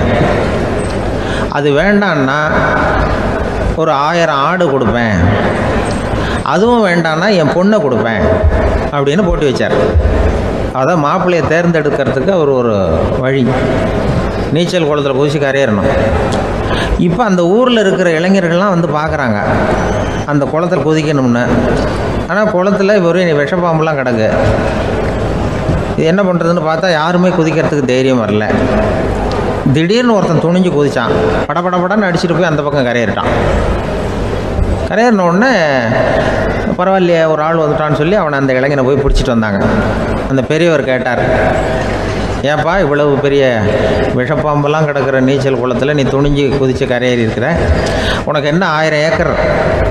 அது வேண்டான்னா ஒரு 1000 ஆடு கொடுப்பேன். அதுவும் வேண்டான்னா என் பொண்ணை கொடுப்பேன் அப்படின்னு போட்டி வச்சார். அதான் மாப்பிள்ளையை தேர்ந்தெடுக்கிறதுக்கு அவர் ஒரு வழி, நீச்சல் குளத்தில் குதிச்சு கரையேறணும். இப்போ அந்த ஊரில் இருக்கிற இளைஞர்கள்லாம் வந்து பார்க்குறாங்க அந்த குளத்தில் குதிக்கணும்னு. ஆனால் குளத்தில் ஒரு விஷப்பாம்புலாம் கிடக்கு. இது என்ன பண்ணுறதுன்னு பார்த்தா யாருமே குதிக்கிறதுக்கு தைரியம் வரல. திடீர்னு ஒருத்தன் துணிஞ்சு குதிச்சான். படப்படப்படன்னு அடிச்சுட்டு போய் அந்த பக்கம் கரையேறிட்டான். கரையேறின உடனே பரவாயில்லையே ஒரு ஆள் வந்துட்டான்னு சொல்லி அவனை அந்த இளைஞனை போய் பிடிச்சிட்டு வந்தாங்க. அந்த பெரியவர் கேட்டார், ஏன்ப்பா இவ்வளவு பெரிய விஷப்பாம்பெல்லாம் கிடக்கிற நீச்சல் குளத்தில் நீ துணிஞ்சு குதித்து கரையேறி இருக்கிற, உனக்கு என்ன 1000 ஏக்கர்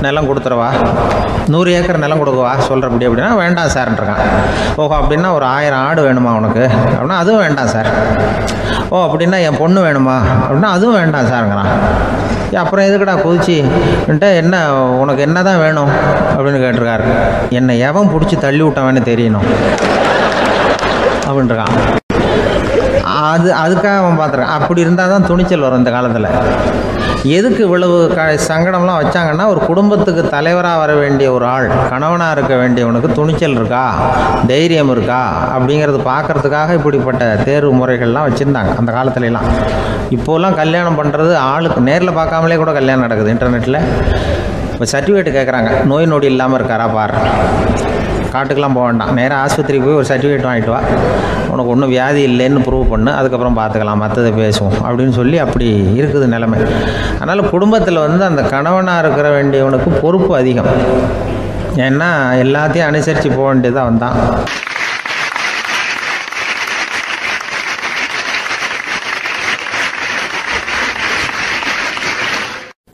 நிலம் கொடுத்துருவா, 100 ஏக்கர் நிலம் கொடுக்குவா சொல்கிறபடி அப்படின்னா, வேண்டாம் சார்ன்றான். ஓஹோ அப்படின்னா ஒரு 1000 ஆடு வேணுமா உனக்கு அப்படின்னா, அதுவும் வேண்டாம் சார். ஓ அப்படின்னா என் பொண்ணு வேணுமா அப்படின்னா, அதுவும் வேண்டாம் சாருங்கிறான். அப்புறம் எதுக்குடா குதிச்சுன்ட்டு, என்ன உனக்கு என்ன தான் வேணும் அப்படின்னு கேட்டிருக்காரு. என்னை எவன் பிடிச்சி தள்ளி விட்டவன்னு தெரியணும் அப்படின்றான். அதுக்காக அவன் பார்த்துருக்கான். அப்படி இருந்தால் தான் துணிச்சல் வரும் இந்த காலத்தில். எதுக்கு இவ்வளவு சங்கடம்லாம் வச்சாங்கன்னா, ஒரு குடும்பத்துக்கு தலைவராக வர வேண்டிய ஒரு ஆள், கணவனாக இருக்க வேண்டியவனுக்கு துணிச்சல் இருக்கா, தைரியம் இருக்கா அப்படிங்கிறது பார்க்குறதுக்காக இப்படிப்பட்ட தேர்வு முறைகள்லாம் வச்சுருந்தாங்க அந்த காலத்துலலாம். இப்போலாம் கல்யாணம் பண்ணுறது ஆளுக்கு நேரில் பார்க்காமலே கூட கல்யாணம் நடக்குது இன்டர்நெட்டில். இப்போ சர்டிஃபிகேட் கேட்குறாங்க, நோய் நொடி இல்லாமல் இருக்காரா பாரு, காட்டுக்கெலாம் போக வேண்டாம், நேராக ஆஸ்பத்திரிக்கு போய் ஒரு சர்டிஃபிகேட் வாங்கிட்டு வா, உனக்கு ஒன்றும் வியாதி இல்லைன்னு ப்ரூவ் பண்ணு, அதுக்கப்புறம் பார்த்துக்கலாம், மற்றதை பேசுவோம் அப்படின்னு சொல்லி அப்படி இருக்குது நிலைமை. அதனால் குடும்பத்தில் வந்து அந்த கணவனாக இருக்கிற வேண்டியவனுக்கு பொறுப்பு அதிகம். ஏன்னா எல்லாத்தையும் அனுசரித்து போக வேண்டியதாக வந்தான்.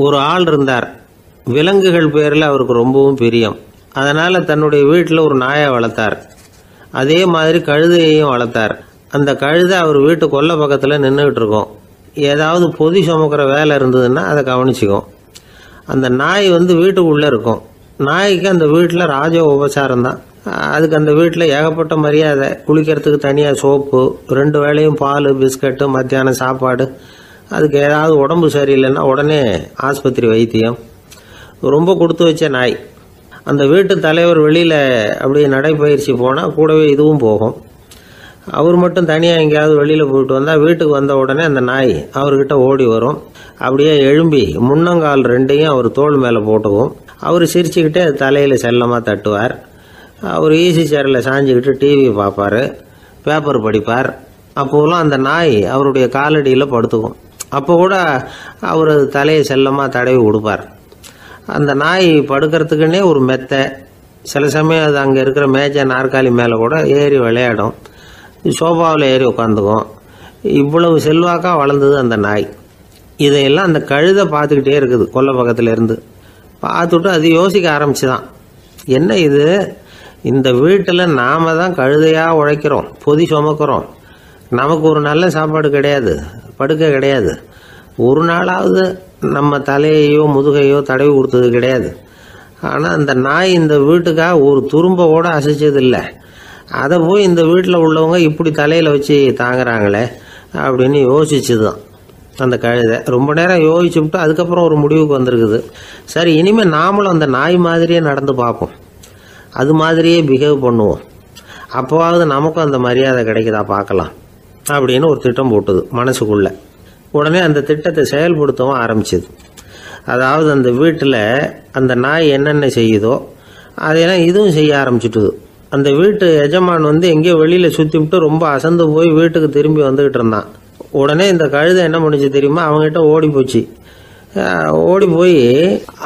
ஒரு ஆள் இருந்தார். விலங்குகள் பேரில் அவருக்கு ரொம்பவும் பிரியம். அதனால் தன்னுடைய வீட்டில் ஒரு நாயை வளர்த்தார். அதே மாதிரி கழுதையையும் வளர்த்தார். அந்த கழுதை அவர் வீட்டு கொல்லை பக்கத்தில் நின்றுக்கிட்டு இருக்கும். ஏதாவது பொதி சுமக்கிற வேலை இருந்ததுன்னா அதை கவனிச்சிக்கும். அந்த நாய் வந்து வீட்டுக்குள்ளே இருக்கும். நாய்க்கு அந்த வீட்டில் ராஜ உபசாரம் தான். அதுக்கு அந்த வீட்டில் ஏகப்பட்ட மரியாதை. குளிக்கிறதுக்கு தனியாக சோப்பு, 2 வேளையும் பால், பிஸ்கட்டு, மத்தியானம் சாப்பாடு. அதுக்கு ஏதாவது உடம்பு சரியில்லைன்னா உடனே ஆஸ்பத்திரி வைத்தியம். ரொம்ப கொடுத்து வச்ச நாய். அந்த வீட்டு தலைவர் வெளியில் அப்படியே நடைப்பயிற்சி போனால் கூடவே இதுவும் போகும். அவர் மட்டும் தனியாக எங்கேயாவது வெளியில் போயிட்டு வந்தால் வீட்டுக்கு வந்த உடனே அந்த நாய் அவர்கிட்ட ஓடி வரும். அப்படியே எழும்பி முன்னங்கால் 2ஐயும் அவர் தோள் மேலே போட்டுக்கும். அவர் சிரிச்சுக்கிட்டே தலையில் செல்லமாக தட்டுவார். அவர் ஈசி சேரில் சாஞ்சிக்கிட்டு டிவி பார்ப்பார், பேப்பர் படிப்பார். அப்போலாம் அந்த நாய் அவருடைய காலடியில் படுத்துக்கும். அப்போ கூட அவர் தலையை செல்லமாக தடவி கொடுப்பார். அந்த நாய் படுக்கிறதுக்குன்னே ஒரு மெத்தை, சில சமயம் அது அங்கே இருக்கிற மேஜை நாற்காலி மேலே கூட ஏறி விளையாடும், சோஃபாவில் ஏறி உட்காந்துக்கும். இவ்வளவு செல்வாக்காக வளர்ந்தது அந்த நாய். இதையெல்லாம் அந்த கழுதை பார்த்துக்கிட்டே இருக்குது கொல்லை பக்கத்தில் இருந்து. பார்த்துட்டு அது யோசிக்க ஆரம்பிச்சுதான், என்ன இது, இந்த வீட்டில் நாம தான் கழுதையாக உழைக்கிறோம், பொதி சுமக்கிறோம், நமக்கு ஒரு நல்ல சாப்பாடு கிடையாது, படுக்கை கிடையாது, ஒரு நாளாவது நம்ம தலையையோ முதுகையோ தடவி கொடுத்தது கிடையாது. ஆனால் அந்த நாய் இந்த வீட்டுக்காக ஒரு துரும்ப கூட அசைச்சதில்லை. அதை போய் இந்த வீட்டில் உள்ளவங்க இப்படி தலையில் வச்சு தாங்குறாங்களே அப்படின்னு யோசிச்சுதான் அந்த கழுதை. ரொம்ப நேரம் யோசிச்சுவிட்டு அதுக்கப்புறம் ஒரு முடிவுக்கு வந்திருக்குது. சரி, இனிமேல் நாமளும் அந்த நாய் மாதிரியே நடந்து பார்ப்போம், அது மாதிரியே பிஹேவ் பண்ணுவோம், அப்போவாவது நமக்கும் அந்த மரியாதை கிடைக்குதா பார்க்கலாம் அப்படின்னு ஒரு திட்டம் போட்டுது மனசுக்குள்ள. உடனே அந்த திட்டத்தை செயல்படுத்தவும் ஆரம்பிச்சது. அதாவது அந்த வீட்டில் அந்த நாய் என்னென்ன செய்யுதோ அதையெல்லாம் இதுவும் செய்ய ஆரம்பிச்சுட்டுது. அந்த வீட்டு எஜமான் எங்கேயோ வெளியில் சுற்றி விட்டு ரொம்ப அசந்து போய் வீட்டுக்கு திரும்பி வந்துக்கிட்டு இருந்தான். உடனே இந்த கழுதை என்ன பண்ணிச்சு தெரியுமா, அவங்ககிட்ட ஓடி போச்சு. ஓடி போய்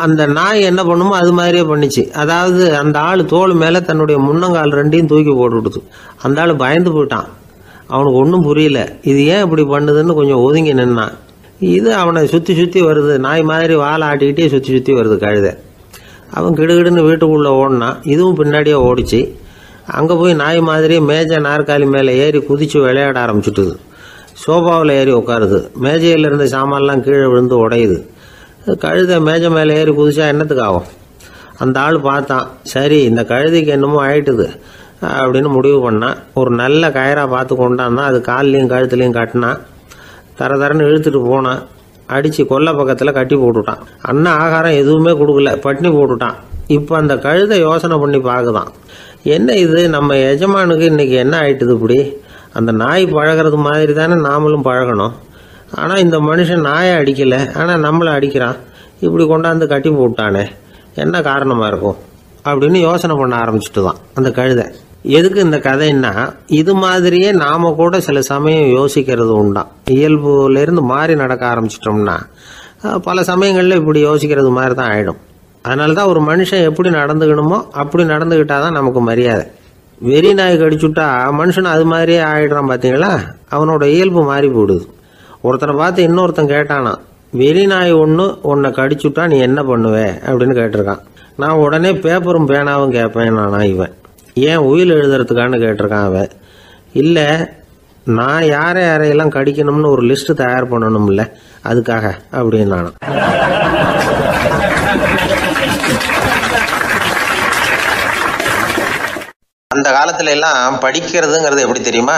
அந்த நாய் என்ன பண்ணுமோ அது மாதிரியே பண்ணிச்சு. அதாவது அந்த ஆள் தோல் மேலே தன்னுடைய முன்னங்கால் ரெண்டையும் தூக்கி போட்டுவிடுது. அந்த ஆள் பயந்து போயிட்டான். அவனுக்கு ஒன்றும் புரியல, இது ஏன் இப்படி பண்ணுதுன்னு கொஞ்சம் ஒதுங்கி நின்னான். இது அவனை சுற்றி சுற்றி வருது, நாய் மாதிரி வாழை ஆட்டிக்கிட்டே சுற்றி சுற்றி வருது கழுதை. அவன் கிடுகிடுன்னு வீட்டுக்குள்ளே ஓடினான், இதுவும் பின்னாடியே ஓடிச்சு. அங்கே போய் நாய் மாதிரியே மேஜை நாற்காலி மேலே ஏறி குதித்து விளையாட ஆரம்பிச்சுட்டுது. சோஃபாவில் ஏறி உட்காருது, மேஜையில் இருந்த சாமான்லாம் கீழே விழுந்து உடையுது. கழுதை மேஜை மேலே ஏறி குதிச்சா என்னத்துக்கு ஆகும்? அந்த ஆள் பார்த்தான், சரி இந்த கழுதைக்கு என்னமோ ஆயிட்டுது அப்படின்னு முடிவு பண்ணான். ஒரு நல்ல கயிறாக பார்த்து கொண்டான்னா அது கால்லையும் கழுத்துலையும் கட்டினான். தரன்னு இழுத்துட்டு போனான். அடித்து கொல்லை பக்கத்தில் கட்டி போட்டுட்டான். அண்ணன் ஆகாரம் எதுவுமே கொடுக்கல, பட்டினி போட்டுட்டான். இப்போ அந்த கழுதை யோசனை பண்ணி பார்க்குதான், என்ன இது, நம்ம எஜமானுக்கு இன்னைக்கு என்ன ஆயிட்டுது இப்படி? அந்த நாய் பழகிறது மாதிரி தானே நாமளும் பழகணும். ஆனால் இந்த மனுஷன் நாயை அடிக்கலை, ஆனால் நம்மளை அடிக்கிறான். இப்படி கொண்டாந்து கட்டி போட்டானே, என்ன காரணமாக இருக்கும் அப்படின்னு யோசனை பண்ண ஆரம்பிச்சுட்டு தான் அந்த கழுதை. எதுக்கு இந்த கதைன்னா, இது மாதிரியே நாம கூட சில சமயம் யோசிக்கிறது உண்டாம். இயல்புலேருந்து மாறி நடக்க ஆரம்பிச்சிட்டோம்னா பல சமயங்களில் இப்படி யோசிக்கிறது மாதிரி தான் ஆகிடும். அதனால தான் ஒரு மனுஷன் எப்படி நடந்துக்கணுமோ அப்படி நடந்துக்கிட்டாதான் நமக்கு மரியாதை. வெறி நாய் கடிச்சுட்டா மனுஷன் அது மாதிரியே ஆகிடுறான் பார்த்தீங்களா, அவனோட இயல்பு மாறி போடுது. ஒருத்தனை பார்த்து இன்னொருத்தன் கேட்டானா, வெறி நாய் ஒன்று உன்னை கடிச்சுட்டா நீ என்ன பண்ணுவே அப்படின்னு கேட்டிருக்கான். நான் உடனே பேப்பரும் பேனாவும் கேட்பேன் நானா இவன். ஏன் உயில் எழுதுறதுக்கான்னு கேட்டிருக்கான் அவன். இல்லை, நான் யாரையெல்லாம் கடிக்கணும்னு ஒரு லிஸ்ட் தயார் பண்ணணும்ல, அதுக்காக அப்படின்னு நானும். அந்த காலத்துல எல்லாம் படிக்கிறதுங்கிறது எப்படி தெரியுமா,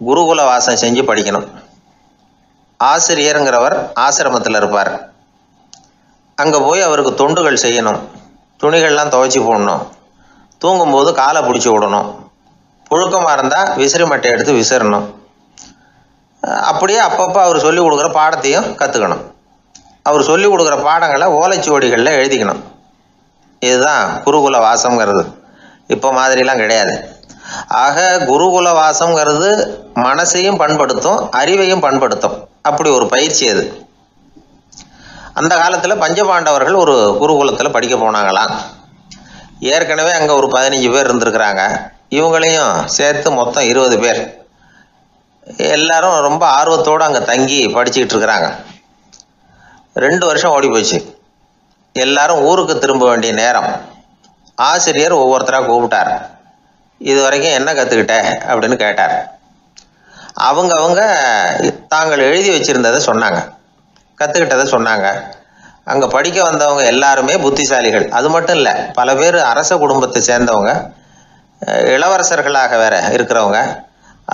குருகுல வாசம் செஞ்சு படிக்கணும். ஆசிரியருங்கிறவர் ஆசிரமத்தில் இருப்பார். அங்கே போய் அவருக்கு தொண்டுகள் செய்யணும், துணிகள்லாம் துவைச்சி போடணும், தூங்கும்போது காலை பிடிச்சி விடணும், புழுக்கமாக இருந்தால் விசிறி மட்டை எடுத்து விசிறணும். அப்படியே அப்பப்போ அவர் சொல்லிக் கொடுக்குற பாடத்தையும் கற்றுக்கணும். அவர் சொல்லிக் கொடுக்குற பாடங்களை ஓலைச்சுவடிகளில் எழுதிக்கணும். இதுதான் குருகுல வாசம்ங்கிறது. இப்போ மாதிரிலாம் கிடையாது. ஆக குருகுல வாசம்ங்கிறது மனசையும் பண்படுத்தும், அறிவையும் பண்படுத்தும். அப்படி ஒரு பயிற்சி அது. அந்த காலத்தில் பஞ்சபாண்டவர்கள் ஒரு குருகுலத்தில் படிக்க போனாங்களாம். ஏற்கனவே அங்கே ஒரு 15 பேர் இருந்திருக்கிறாங்க. இவங்களையும் சேர்த்து மொத்தம் 20 பேர். எல்லாரும் ரொம்ப ஆர்வத்தோடு அங்கே தங்கி படிச்சுக்கிட்டு இருக்கிறாங்க. 2 வருஷம் ஓடி போச்சு. எல்லாரும் ஊருக்கு திரும்ப வேண்டிய நேரம். ஆசிரியர் ஒவ்வொருத்தராக கூப்பிட்டார். இது வரைக்கும் என்ன கற்றுக்கிட்ட அப்படின்னு கேட்டார். அவங்க தாங்கள் எழுதி வச்சிருந்ததை சொன்னாங்க, கற்றுக்கிட்டதை சொன்னாங்க. அங்கே படிக்க வந்தவங்க எல்லாருமே புத்திசாலிகள். அது மட்டும் இல்லை, பல பேர் அரச குடும்பத்தை சேர்ந்தவங்க, இளவரசர்களாக வேற இருக்கிறவங்க.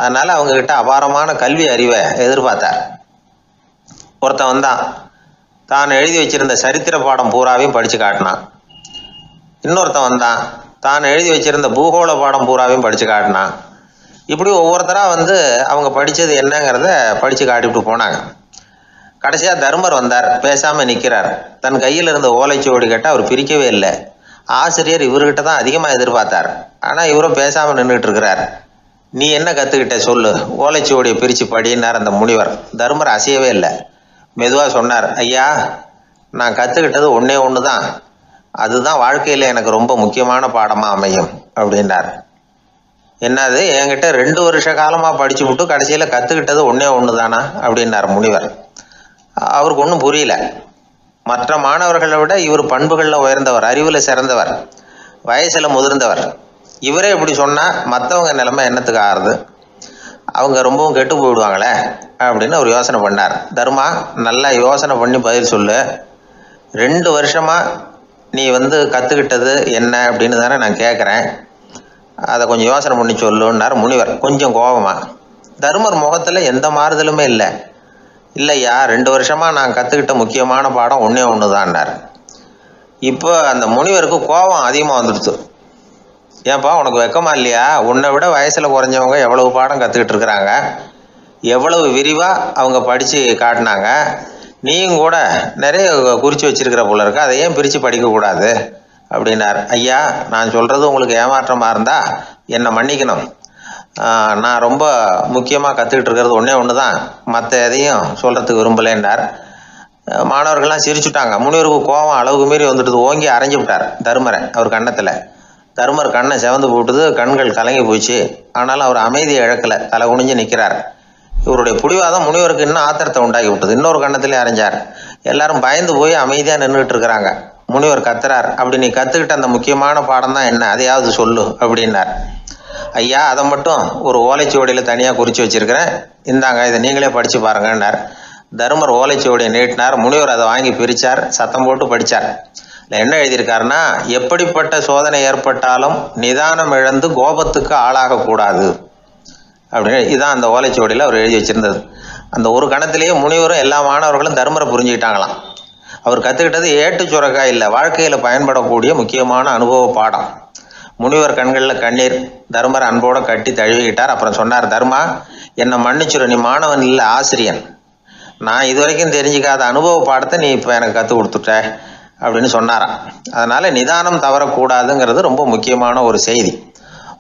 அதனால் அவங்கக்கிட்ட அபாரமான கல்வி அறிவை எதிர்பார்த்தார். ஒருத்தன் வந்தான், தான் எழுதி வச்சிருந்த சரித்திர பாடம் பூராவையும் படித்து காட்டினான். இன்னொருத்தன் வந்தான், தான் எழுதி வச்சிருந்த பூகோள பாடம் பூராவையும் படித்து காட்டினான். இப்படி ஒவ்வொருத்தராக அவங்க படித்தது என்னங்கிறத படித்து காட்டிவிட்டு போனாங்க. கடைசியாக தர்மர் வந்தார். பேசாமல் நிற்கிறார். தன் கையில் இருந்த ஓலைச்சுவடி கேட்டால் அவர் பிரிக்கவே இல்லை. ஆசிரியர் இவர்கிட்ட தான் அதிகமாக எதிர்பார்த்தார். ஆனால் இவரும் பேசாமல் நின்றுட்டு இருக்கிறார். நீ என்ன கற்றுக்கிட்ட சொல்லு, ஓலைச்சுவடியை பிரித்து படினார் அந்த முனிவர். தர்மர் அசையவே இல்லை. மெதுவாக சொன்னார், ஐயா, நான் கற்றுக்கிட்டது ஒன்றே ஒன்று தான். அதுதான் வாழ்க்கையில் எனக்கு ரொம்ப முக்கியமான பாடமாக அமையும் அப்படின்னார். என்னது, என்கிட்ட 2 வருஷ காலமாக படிச்சு விட்டு கடைசியில் கற்றுக்கிட்டது ஒன்று தானா அப்படின்னார் முனிவர். அவருக்கு ஒன்றும் புரியல. மற்ற மாணவர்களை விட இவர் பண்புகளில் உயர்ந்தவர், அறிவில் சிறந்தவர், வயசில் முதிர்ந்தவர். இவரே இப்படி சொன்னால் மற்றவங்க நிலைமை என்னத்துக்கு ஆறுது, அவங்க ரொம்பவும் கெட்டு போயிடுவாங்களே அப்படின்னு அவர் யோசனை பண்ணார். தர்மா, நல்லா யோசனை பண்ணி பதில் சொல்லு. 2 வருஷமாக நீ கற்றுக்கிட்டது என்ன அப்படின்னு தானே நான் கேட்குறேன், அதை கொஞ்சம் யோசனை பண்ணி சொல்லுன்னார் முனிவர் கொஞ்சம் கோபமா. தர்மர் முகத்தில் எந்த மாறுதலுமே இல்லை. இல்லையா, 2 வருஷமாக நான் கற்றுக்கிட்ட முக்கியமான பாடம் ஒன்று தான்னார். இப்போ அந்த முனிவருக்கு கோபம் அதிகமாக வந்துடுச்சு. ஏன்பா, உனக்கு வெக்கமா இல்லையா? உன்னை விட வயசில் குறைஞ்சவங்க எவ்வளவு பாடம் கற்றுக்கிட்டு இருக்கிறாங்க, எவ்வளவு விரிவாக அவங்க படித்து காட்டினாங்க. நீயும் கூட நிறைய குறித்து வச்சிருக்கிற போல இருக்கு, அதை ஏன் பிரித்து படிக்கக்கூடாது அப்படின்னார். ஐயா, நான் சொல்கிறது உங்களுக்கு ஏமாற்றமாக இருந்தால் என்னை மன்னிக்கணும். நான் ரொம்ப முக்கியமாக கற்றுக்கிட்டு இருக்கிறது ஒன்று தான், மற்ற எதையும் சொல்கிறதுக்கு விரும்பலைன்னார். மாணவர்கள்லாம் சிரிச்சுட்டாங்க. முனிவருக்கு கோபம் அளவுக்கு மீறி வந்துட்டு ஓங்கி அரைஞ்சு விட்டார் தருமரை அவர் கன்னத்தில். தருமர் கண்ணை செவந்து போட்டுது, கண்கள் கலங்கி போச்சு. ஆனாலும் அவர் அமைதியை இழக்கலை, தலை குனிஞ்சு நிற்கிறார். இவருடைய புடிவாதம் முனிவருக்கு இன்னும் ஆத்திரத்தை உண்டாக்கி விட்டது. இன்னொரு கண்ணத்திலே அரைஞ்சார். எல்லாரும் பயந்து போய் அமைதியாக நின்றுட்டு இருக்கிறாங்க. முனிவர் கத்துறார், அப்படி நீ கற்றுக்கிட்ட அந்த முக்கியமான பாடம் தான் என்ன, அதையாவது சொல்லு அப்படின்னார். ஐயா, அதை மட்டும் ஒரு ஓலைச்சுவடியில் தனியாக குறித்து வச்சிருக்கிறேன், இந்தாங்க, இதை நீங்களே படித்து பாருங்கன்னார். தருமர் ஓலைச்சுவடியை நீட்டினார். முனிவர் அதை வாங்கி பிரித்தார், சத்தம் போட்டு படித்தார். என்ன எழுதியிருக்காருன்னா, எப்படிப்பட்ட சோதனை ஏற்பட்டாலும் நிதானம் இழந்து கோபத்துக்கு ஆளாகக்கூடாது அப்படின்னு. இதுதான் அந்த ஓலைச்சுவடியில் அவர் எழுதி வச்சிருந்தது. அந்த ஒரு கணத்திலேயே முனிவரும் எல்லா மாணவர்களும் தர்மரை புரிஞ்சுக்கிட்டாங்களாம். அவர் கற்றுக்கிட்டது ஏட்டு சுரக்காய் இல்லை, வாழ்க்கையில் பயன்படக்கூடிய முக்கியமான அனுபவ பாடம். முனிவர் கண்களில் கண்ணீர். தர்மரை அன்போடு கட்டி தழுவிக்கிட்டார். அப்புறம் சொன்னார், தர்மா, என்னை மன்னிச்சுரு, நீ மாணவன் இல்லை, ஆசிரியன். நான் இது வரைக்கும் தெரிஞ்சிக்காத அனுபவ பாடத்தை நீ இப்போ எனக்கு கற்றுக் கொடுத்துட்ட அப்படின்னு சொன்னாராம். அதனால் நிதானம் தவறக்கூடாதுங்கிறது ரொம்ப முக்கியமான ஒரு செய்தி.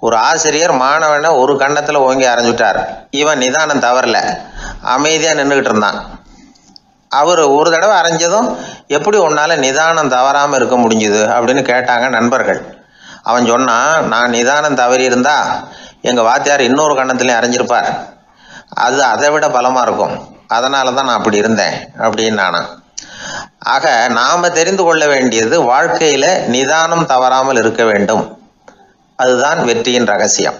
ஒரு ஆசிரியர் மாணவனை ஒரு கன்னத்தில் ஓங்கி அரைஞ்சுட்டார். இவன் நிதானம் தவறல, அமைதியாக நின்றுக்கிட்டு இருந்தான். அவர் ஒரு தடவை அரைஞ்சதும் எப்படி உன்னால் நிதானம் தவறாமல் இருக்க முடிஞ்சுது அப்படின்னு கேட்டாங்க நண்பர்கள். அவன் சொன்னான், நான் நிதானம் தவறி இருந்தா எங்கள் வாத்தியார் இன்னொரு கன்னத்துலேயும் அரைஞ்சிருப்பார், அது அதை விட பலமாக இருக்கும், அதனால தான் நான் அப்படி இருந்தேன் அப்படின்னு நானா. ஆக நாம் தெரிந்து கொள்ள வேண்டியது, வாழ்க்கையில் நிதானம் தவறாமல் இருக்க வேண்டும். அதுதான் வெற்றியின் ரகசியம்.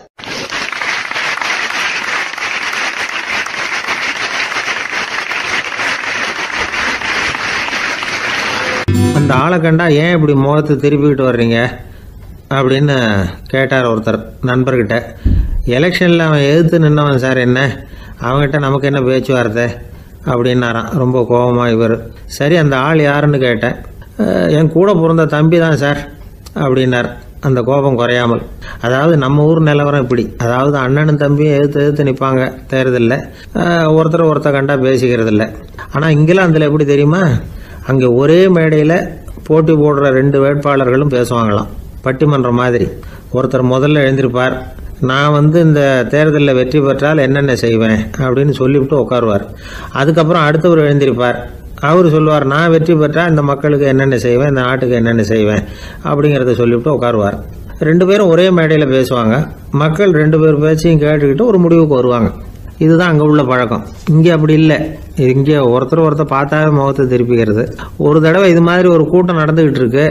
அந்த ஆளை கண்டா ஏன் இப்படி முகத்தை திருப்பிக்கிட்டு வர்றீங்க அப்படின்னு கேட்டார் ஒருத்தர் நண்பர்கிட்ட. எலெக்ஷனில் அவன் எதிர்த்து நின்னவன் சார், என்ன அவங்ககிட்ட நமக்கு என்ன பேச்சுவார்த்தை அப்படின்னாராம் ரொம்ப கோபமாக இவர். சரி, அந்த ஆள் யாருன்னு கேட்டேன். என் கூட பிறந்த தம்பி தான் சார் அப்படின்னார் அந்த கோபம் குறையாமல். அதாவது நம்ம ஊர் நிலவரம் இப்படி, அதாவது அண்ணனும் தம்பியும் எதிர்த்து நிற்பாங்க தேர்தலில், ஒருத்தர் கண்டா பேசிக்கிறது இல்லை. ஆனால் இங்கிலாந்தில் எப்படி தெரியுமா, அங்கே ஒரே மேடையில் போட்டி போடுற 2 வேட்பாளர்களும் பேசுவாங்களாம், பட்டிமன்றம் மாதிரி. ஒருத்தர் முதல்ல எழுந்திருப்பார், நான் இந்த தேர்தலில் வெற்றி பெற்றால் என்னென்ன செய்வேன் அப்படின்னு சொல்லிவிட்டு உட்காருவார். அதுக்கப்புறம் அடுத்தவர் எழுந்திருப்பார், அவர் சொல்லுவார், நான் வெற்றி பெற்றால் இந்த மக்களுக்கு என்னென்ன செய்வேன், இந்த நாட்டுக்கு என்னென்ன செய்வேன் அப்படிங்கிறத சொல்லிவிட்டு உட்காருவார். 2 பேரும் ஒரே மேடையில் பேசுவாங்க. மக்கள் 2 பேர் பேச்சையும் கேட்டுக்கிட்டு ஒரு முடிவுக்கு வருவாங்க. இதுதான் அங்கே உள்ள பழக்கம். இங்கே அப்படி இல்லை. இங்கே ஒருத்தர் பார்த்தாவே முகத்தை திருப்பிக்கிறது. ஒரு தடவை இது மாதிரி ஒரு கூட்டம் நடந்துக்கிட்டு இருக்கு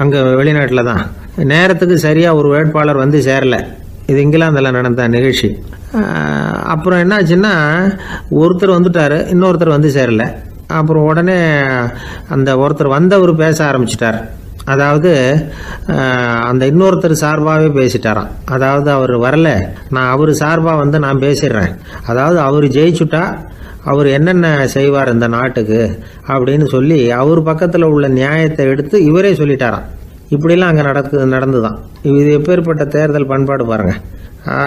அங்கே வெளிநாட்டில் தான். நேரத்துக்கு சரியாக ஒரு வேட்பாளர் சேரலை. இது இங்கிலாந்தில் நடந்த நிகழ்ச்சி. அப்புறம் என்னாச்சுன்னா, ஒருத்தர் வந்துட்டார், இன்னொருத்தர் சேரலை. அப்புறம் உடனே அந்த ஒருத்தர் வந்தவர் பேச ஆரம்பிச்சிட்டார். அதாவது அந்த இன்னொருத்தர் சார்பாகவே பேசிட்டாராம். அதாவது அவர் வரல, நான் அவர் சார்பாக நான் பேசிடுறேன். அதாவது அவர் ஜெயிச்சுட்டா அவர் என்னென்ன செய்வார் இந்த நாட்டுக்கு அப்படின்னு சொல்லி அவர் பக்கத்தில் உள்ள நியாயத்தை எடுத்து இவரே சொல்லிட்டாராம். இப்படிலாம் அங்கே நடந்துதான். இது எப்பேற்பட்ட தேர்தல் பண்பாடு பாருங்கள்.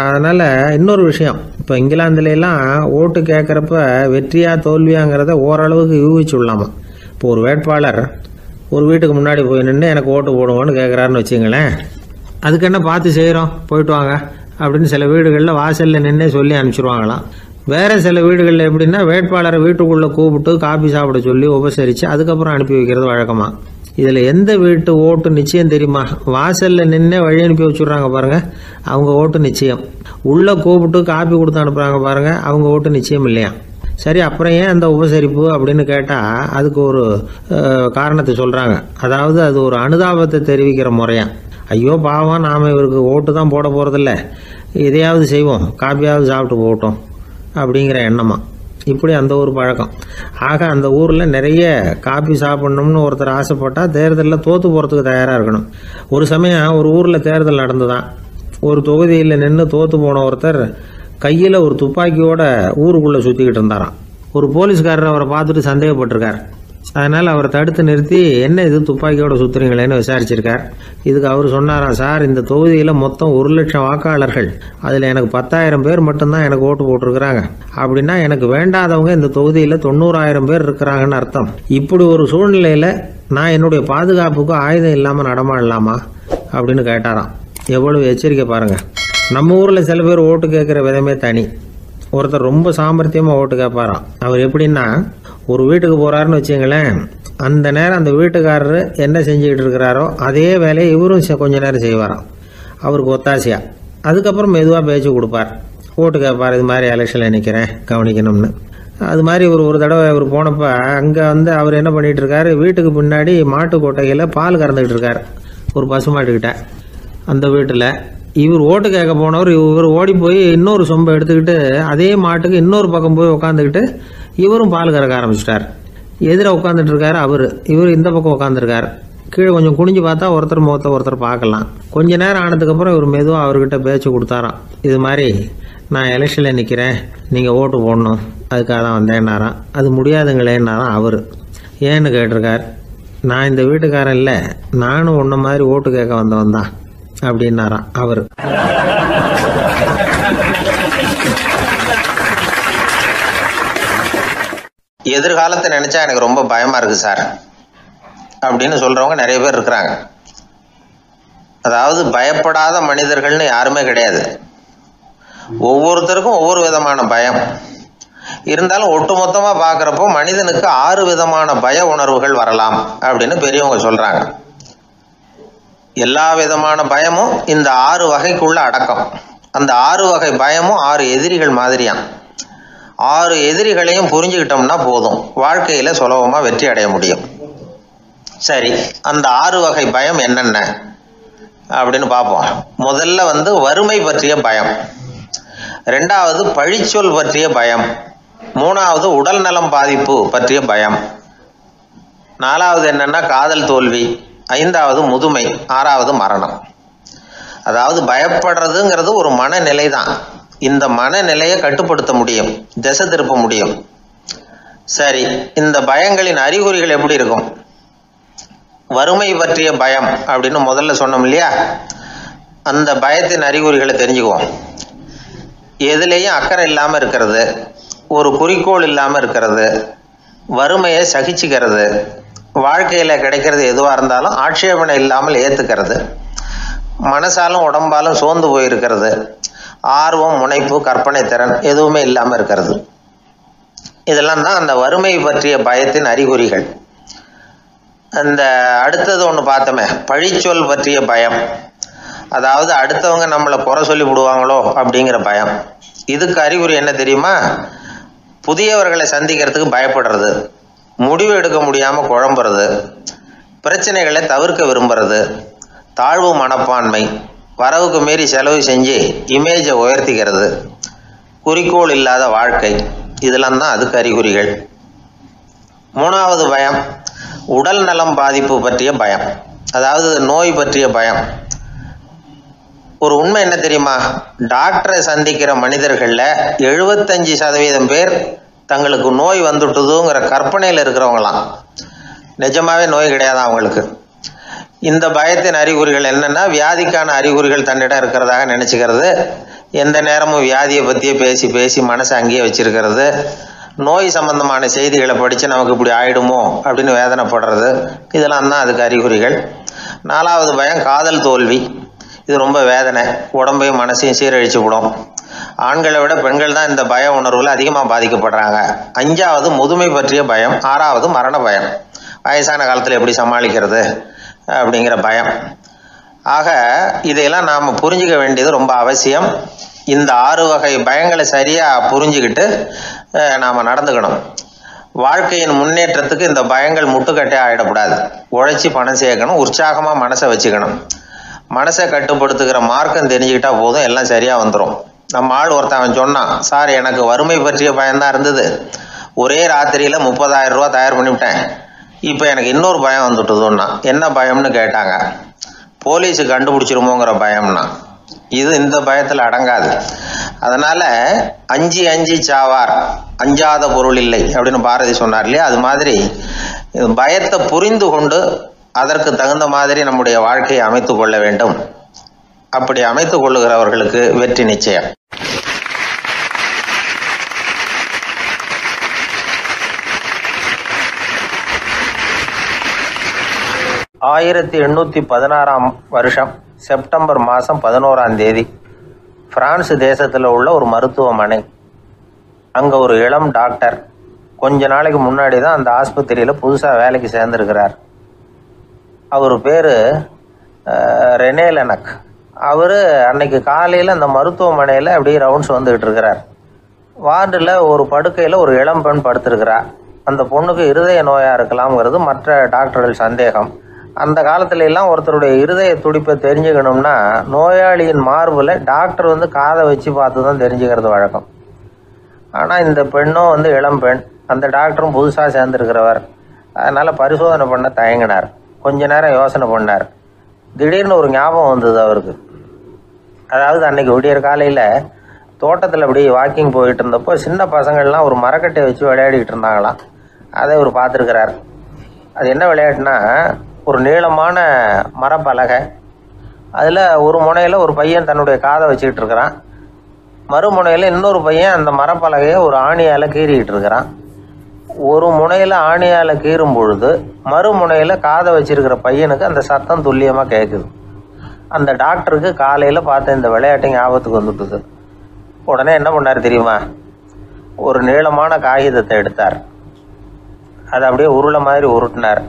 அதனால் இன்னொரு விஷயம், இப்போ இங்கிலாந்துலாம் ஓட்டு கேட்குறப்ப வெற்றியா தோல்வியாங்கிறத ஓரளவுக்கு யூகிச்சு விடலாமா. இப்போ ஒரு வேட்பாளர் ஒரு வீட்டுக்கு முன்னாடி போய் நின்று எனக்கு ஓட்டு போடுவோன்னு கேட்குறாருன்னு வச்சுங்களேன், அதுக்கு என்ன பார்த்து செய்கிறோம், போயிட்டு வாங்க அப்படின்னு சில வீடுகளில் வாசலில் நின்று சொல்லி அனுப்பிச்சிடுவாங்களாம். வேறு சில வீடுகளில் எப்படின்னா வேட்பாளரை வீட்டுக்குள்ளே கூப்பிட்டு காபி சாப்பிட சொல்லி உபசரித்து அதுக்கப்புறம் அனுப்பி வைக்கிறது வழக்கமாக. இதில் எந்த வீட்டு ஓட்டு நிச்சயம் தெரியுமா? வாசலில் நின்று வழி அனுப்பி வச்சுட்றாங்க பாருங்கள், அவங்க ஓட்டு நிச்சயம். உள்ளே கூப்பிட்டு காப்பி கொடுத்து அனுப்புகிறாங்க பாருங்கள், அவங்க ஓட்டு நிச்சயம் இல்லையா? சரி, அப்புறம் ஏன் அந்த உபசரிப்பு அப்படின்னு கேட்டால் அதுக்கு ஒரு காரணத்தை சொல்கிறாங்க. அதாவது அது ஒரு அனுதாபத்தை தெரிவிக்கிற முறையா. ஐயோ பாவம், நாம் இவருக்கு ஓட்டு தான் போட போகிறதில்ல, எதையாவது செய்வோம், காப்பியாவது சாப்பிட்டு போகட்டும் அப்படிங்கிற எண்ணமா. இப்படி அந்த ஒரு பழக்கம். ஆக அந்த ஊரில் நிறைய காப்பி சாப்பிட்ணும்னு ஒருத்தர் ஆசைப்பட்டால் தேர்தலில் தோற்று போகிறதுக்கு தயாராக இருக்கணும். ஒரு சமயம் ஒரு ஊரில் தேர்தல் நடந்துதான். ஒரு தொகுதியில் நின்று தோற்று போன ஒருத்தர் கையில் ஒரு துப்பாக்கியோட ஊருக்குள்ளே சுற்றிக்கிட்டு இருந்தாராம். ஒரு போலீஸ்காரர் அவரை பார்த்துட்டு சந்தேகப்பட்டிருக்கார். அதனால் அவரை தடுத்து நிறுத்தி, என்ன இது துப்பாக்கியோட சுற்றுறீங்களேன்னு விசாரிச்சிருக்கார். இதுக்கு அவர் சொன்னாராம், சார், இந்த தொகுதியில் மொத்தம் 1,00,000 வாக்காளர்கள், அதில் எனக்கு 10,000 பேர் மட்டும்தான் எனக்கு ஓட்டு போட்டிருக்கிறாங்க. அப்படின்னா எனக்கு வேண்டாதவங்க இந்த தொகுதியில் 90,000 பேர் இருக்கிறாங்கன்னு அர்த்தம். இப்படி ஒரு சூழ்நிலையில் நான் என்னுடைய பாதுகாப்புக்கு ஆயுதம் இல்லாமல் நடமாடலாமா அப்படின்னு கேட்டாராம். எவ்வளவு எச்சரிக்கை பாருங்கள். நம்ம ஊரில் சில பேர் ஓட்டு கேட்குற விதமே தனி. ஒருத்தர் ரொம்ப சாமர்த்தியமாக ஓட்டு கேட்பாராம். அவர் எப்படின்னா, ஒரு வீட்டுக்கு போகிறாருன்னு வச்சுங்களேன், அந்த நேரம் அந்த வீட்டுக்காரரு என்ன செஞ்சுக்கிட்டு இருக்கிறாரோ அதே வேலையை இவரும் கொஞ்ச நேரம் செய்வாராம், அவருக்கு ஒத்தாசையா. அதுக்கப்புறம் மெதுவாக பேச்சு கொடுப்பார், ஓட்டு கேட்பார், இது மாதிரி எலெக்ஷனில் நிற்கிறேன் கவனிக்கணும்னு. அது மாதிரி ஒரு தடவை அவர் போனப்போ அங்கே அவர் என்ன பண்ணிகிட்டு இருக்காரு, வீட்டுக்கு பின்னாடி மாட்டு கொட்டையில் பால் கறந்துக்கிட்டு இருக்கார் ஒரு பசுமாட்டுக்கிட்ட. அந்த வீட்டில் இவர் ஓட்டு கேட்க போனவர் இவர் ஓடி போய் இன்னொரு சொம்பை எடுத்துக்கிட்டு அதே மாட்டுக்கு இன்னொரு பக்கம் போய் உட்காந்துக்கிட்டு இவரும் பால் கறக்க ஆரம்பிச்சிட்டார். எதிர உட்காந்துட்டு இருக்காரு இவர் இந்த பக்கம் உட்காந்துருக்கார். கீழே கொஞ்சம் குனிஞ்சு பார்த்தா ஒருத்தர் முகத்தை ஒருத்தர் பார்க்கலாம். கொஞ்ச நேரம் ஆனதுக்கப்புறம் இவர் மெதுவாக அவர்கிட்ட பேச்சு கொடுத்தாராம். இது மாதிரி நான் எலெக்ஷனில் நிற்கிறேன், நீங்கள் ஓட்டு போடணும், அதுக்காக தான் வந்தேன்னாராம். அது முடியாதுங்களேன்னாராம் அவர். ஏன்னு கேட்டிருக்கார். நான் இந்த வீட்டுக்காரன் இல்லை, நானும் உன்ன மாதிரி ஓட்டு கேட்க வந்தவன் தான் அப்படின்னாராம் அவர். எதிர்காலத்தை நினைச்சா எனக்கு ரொம்ப பயமா இருக்கு சார் அப்படின்னு சொல்றவங்க நிறைய பேர் இருக்கிறாங்க. அதாவது பயப்படாத மனிதர்கள்னு யாருமே கிடையாது. ஒவ்வொருத்தருக்கும் ஒவ்வொரு விதமான பயம் இருந்தாலும் ஒட்டுமொத்தமா பாக்குறப்போ மனிதனுக்கு 6 விதமான பய உணர்வுகள் வரலாம் அப்படின்னு பெரியவங்க சொல்றாங்க. எல்லா விதமான பயமும் இந்த 6 வகைக்குள்ள அடக்கம். அந்த 6 வகை பயமும் 6 எதிரிகள் மாதிரியாம். 6 எதிரிகளையும் புரிஞ்சுக்கிட்டோம்னா போதும், வாழ்க்கையில சுலபமா வெற்றி அடைய முடியும். சரி, அந்த 6 வகை பயம் என்னென்ன அப்படின்னு பார்ப்போம். முதல்ல வறுமை பற்றிய பயம், 2வது பழிச்சொல் பற்றிய பயம், 3வது உடல் நலம் பாதிப்பு பற்றிய பயம், 4வது என்னன்னா காதல் தோல்வி, 5வது முதுமை, 6வது மரணம். அதாவது பயப்படுறதுங்கிறது ஒரு மனநிலை தான். இந்த மனநிலையை கட்டுப்படுத்த முடியும், திசை திருப்ப முடியும். சரி, இந்த பயங்களின் அறிகுறிகள் எப்படி இருக்கும்? வறுமை பற்றிய பயம் அப்படின்னு முதல்ல சொன்னோம் இல்லையா, அந்த பயத்தின் அறிகுறிகளை தெரிஞ்சுக்குவோம். எதுலேயும் அக்கறை இல்லாமல் இருக்கிறது, ஒரு குறிக்கோள் இல்லாமல் இருக்கிறது, வறுமையை சகிச்சுக்கிறது, வாழ்க்கையில் கிடைக்கிறது எதுவாக இருந்தாலும் ஆட்சேபனை இல்லாமல் ஏற்றுக்கிறது, மனசாலும் உடம்பாலும் சோர்ந்து போயிருக்கிறது, ஆர்வம், முனைப்பு, கற்பனை திறன் எதுவுமே இல்லாமல் இருக்கிறது. இதெல்லாம் தான் அந்த வறுமை பற்றிய பயத்தின் அறிகுறிகள். அந்த அடுத்தது ஒன்று பார்த்தோமே, பழிச்சொல் பற்றிய பயம். அதாவது அடுத்தவங்க நம்மளை குறை சொல்லி விடுவாங்களோ அப்படிங்கிற பயம். இதுக்கு அறிகுறி என்ன தெரியுமா? புதியவர்களை சந்திக்கிறதுக்கு பயப்படுறது, முடிவு எடுக்க முடியாமல் குழம்புறது, பிரச்சனைகளை தவிர்க்க விரும்புறது, தாழ்வு மனப்பான்மை, வரவுக்கு மீறி செலவு செஞ்சு இமேஜை உயர்த்திக்கிறது, குறிக்கோள் இல்லாத வாழ்க்கை, இதெல்லாம் தான் அதுக்கு அறிகுறிகள். 3வது பயம் உடல் நலம் பாதிப்பு பற்றிய பயம், அதாவது நோய் பற்றிய பயம். ஒரு உண்மை என்ன தெரியுமா? டாக்டரை சந்திக்கிற மனிதர்களில் 75% பேர் தங்களுக்கு நோய் வந்துட்டுதுங்கிற கற்பனையில் இருக்கிறவங்களாம். நிஜமாவே நோய் கிடையாது அவங்களுக்கு. இந்த பயத்தின் அறிகுறிகள் என்னன்னா, வியாதிக்கான அறிகுறிகள் தன்னிடம் இருக்கிறதாக நினச்சிக்கிறது, எந்த நேரமும் வியாதியை பற்றியே பேசி பேசி மனசை அங்கேயே வச்சிருக்கிறது, நோய் சம்பந்தமான செய்திகளை படித்து நமக்கு இப்படி ஆயிடுமோ அப்படின்னு வேதனைப்படுறது, இதெல்லாம் தான் அதுக்கு அறிகுறிகள். 4வது பயம் காதல் தோல்வி. இது ரொம்ப வேதனை, உடம்பையும் மனசையும் சீரழிச்சு விடும். ஆண்களை விட பெண்கள் தான் இந்த பய உணர்வுல அதிகமாக பாதிக்கப்படுறாங்க. 5வது முதுமை பற்றிய பயம். 6வது மரண பயம். வயசான காலத்தில் எப்படி சமாளிக்கிறது அப்படிங்கிற பயம். ஆக இதையெல்லாம் நாம் புரிஞ்சிக்க வேண்டியது ரொம்ப அவசியம். இந்த 6 வகை பயங்களை சரியாக புரிஞ்சுக்கிட்டு நாம் நடந்துக்கணும். வாழ்க்கையின் முன்னேற்றத்துக்கு இந்த பயங்கள் முட்டுக்கட்டே ஆகிடக்கூடாது. உழைச்சி பணம் சேர்க்கணும், உற்சாகமாக மனசை வச்சுக்கணும். மனசை கட்டுப்படுத்துகிற மார்க்கம் தெரிஞ்சுக்கிட்டா போதும், எல்லாம் சரியாக வந்துடும். நம்ம ஆள் ஒருத்தன் சொன்னான், சார் எனக்கு வறுமை பற்றிய பயம்தான் இருந்தது, ஒரே ராத்திரியில் 30,000 ரூபா தயார் பண்ணிவிட்டேன், இப்போ எனக்கு இன்னொரு பயம் வந்துட்டுதுன்னா. என்ன பயம்னு கேட்டாங்க. போலீஸு கண்டுபிடிச்சிருமோங்கிற பயம்னா. இது இந்த பயத்தில் அடங்காது. அதனால் அஞ்சி அஞ்சி சாவார், அஞ்சாத பொருள் இல்லை அப்படின்னு பாரதி சொன்னார் இல்லையா? அது மாதிரி பயத்தை புரிந்து கொண்டு அதற்கு தகுந்த மாதிரி நம்முடைய வாழ்க்கையை அமைத்து கொள்ள வேண்டும். அப்படி அமைத்து கொள்ளுகிறவர்களுக்கு வெற்றி நிச்சயம். 1816 வருஷம் செப்டம்பர் மாதம் 11 பிரான்ஸ் தேசத்தில் உள்ள ஒரு மருத்துவமனை. அங்கே ஒரு இளம் டாக்டர் கொஞ்ச நாளைக்கு முன்னாடி தான் அந்த ஆஸ்பத்திரியில் புதுசாக வேலைக்கு சேர்ந்துருக்கிறார். அவர் பேர் ரெனே லெனக். அவர் அன்னைக்கு காலையில் அந்த மருத்துவமனையில் அப்படியே ரவுண்ட்ஸ் வந்துக்கிட்டு இருக்கிறார். வார்டில் ஒரு படுக்கையில் ஒரு இளம் பெண் படுத்திருக்கிறார். அந்த பொண்ணுக்கு இருதய நோயாக இருக்கலாம்ங்கிறது மற்ற டாக்டர்கள் சந்தேகம். அந்த காலத்துல எல்லாம் ஒருத்தருடைய இருதய துடிப்பை தெரிஞ்சுக்கணும்னா நோயாளியின் மார்பில் டாக்டர் காதை வச்சு பார்த்து தான் தெரிஞ்சுக்கிறது வழக்கம். ஆனால் இந்த பெண்ணும் இளம் பெண், அந்த டாக்டரும் புதுசாக சேர்ந்துருக்கிறவர். அதனால் பரிசோதனை பண்ண தயங்கினார். கொஞ்ச நேரம் யோசனை பண்ணார். திடீர்னு ஒரு ஞாபகம் வந்தது அவருக்கு. அதாவது அன்னைக்கு விடியற் காலையில் தோட்டத்தில் அப்படி வாக்கிங் போயிட்டு இருந்தப்போ சின்ன பசங்கள்லாம் ஒரு மரக்கட்டை வச்சு விளையாடிக்கிட்டு இருந்தாங்களாம். அதை இவர் பார்த்துருக்கிறார். அது என்ன விளையாட்டுனா, ஒரு நீளமான மரப்பலகை, அதில் ஒரு முனையில் ஒரு பையன் தன்னுடைய காதை வச்சுக்கிட்டு இருக்கிறான், மறுமுனையில் இன்னொரு பையன் அந்த மரப்பலகையை ஒரு ஆணியால் கீறிக்கிட்டு இருக்கிறான். ஒரு முனையில் ஆணியால் கீறும் பொழுது மறுமுனையில் காதை வச்சிருக்கிற பையனுக்கு அந்த சத்தம் துல்லியமாக கேட்குது. அந்த டாக்டருக்கு காலையில் பார்த்த இந்த விளையாட்டு ஞாபகத்துக்கு வந்துட்டுது. உடனே என்ன பண்ணார் தெரியுமா? ஒரு நீளமான காகிதத்தை எடுத்தார். அதை அப்படியே உருளை மாதிரி உருட்டினார்.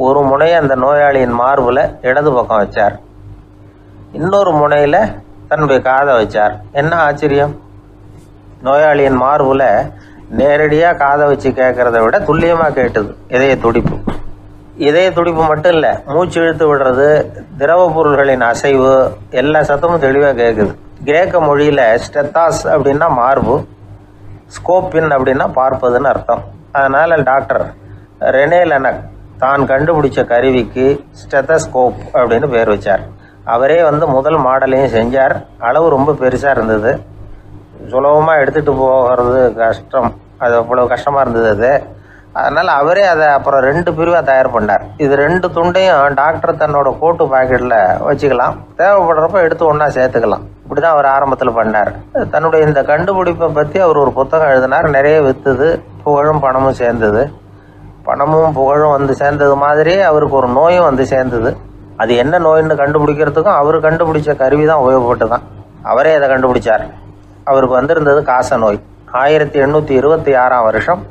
ஒரு முனையை அந்த நோயாளியின் மார்பில் இடது பக்கம் வச்சார், இன்னொரு முனையில் தன்னுடைய காதை வச்சார். என்ன ஆச்சரியம்! நோயாளியின் மார்பில் நேரடியாக காதை வச்சு கேட்குறத விட துல்லியமாக கேட்டுது இதய துடிப்பு. இதய துடிப்பு மட்டும் இல்லை, மூச்சு இழுத்து விடுறது, திரவ பொருள்களின் அசைவு, எல்லா சத்தமும் தெளிவாக கேட்குது. கிரேக்க மொழியில் ஸ்டெத்தாஸ் அப்படின்னா மார்பு, ஸ்கோப்பின் அப்படின்னா பார்ப்பதுன்னு அர்த்தம். அதனால் டாக்டர் ரெனே லெனக் தான் கண்டுபிடிச்ச கருவிக்கு ஸ்டெத்தஸ்கோப் அப்படின்னு பேர் வச்சார். அவரே முதல் மாடலையும் செஞ்சார். அளவு ரொம்ப பெருசாக இருந்தது, சுலபமாக எடுத்துகிட்டு போகிறது கஷ்டம், அது அவ்வளோ கஷ்டமாக இருந்தது அது. அதனால் அவரே அதை அப்புறம் 2 பிரிவாக தயார் பண்ணார். இது 2 துண்டையும் டாக்டர் தன்னோட கோட்டு பாக்கெட்டில் வச்சுக்கலாம், தேவைப்படுறப்ப எடுத்து ஒன்றா சேர்த்துக்கலாம். இப்படி தான் அவர் ஆரம்பத்தில் பண்ணார். தன்னுடைய இந்த கண்டுபிடிப்பை பற்றி அவர் ஒரு புத்தகம் எழுதினார். நிறைய விற்றுது, புகழும் பணமும் சேர்ந்தது. பணமும் புகழும் சேர்ந்தது மாதிரியே அவருக்கு ஒரு நோயும் சேர்ந்தது. அது என்ன நோயின்னு கண்டுபிடிக்கிறதுக்கும் அவர் கண்டுபிடிச்ச கருவி தான் உபயோகப்பட்டு தான். அவரே அதை கண்டுபிடிச்சார். அவருக்கு வந்திருந்தது காச நோய். 1826 வருஷம்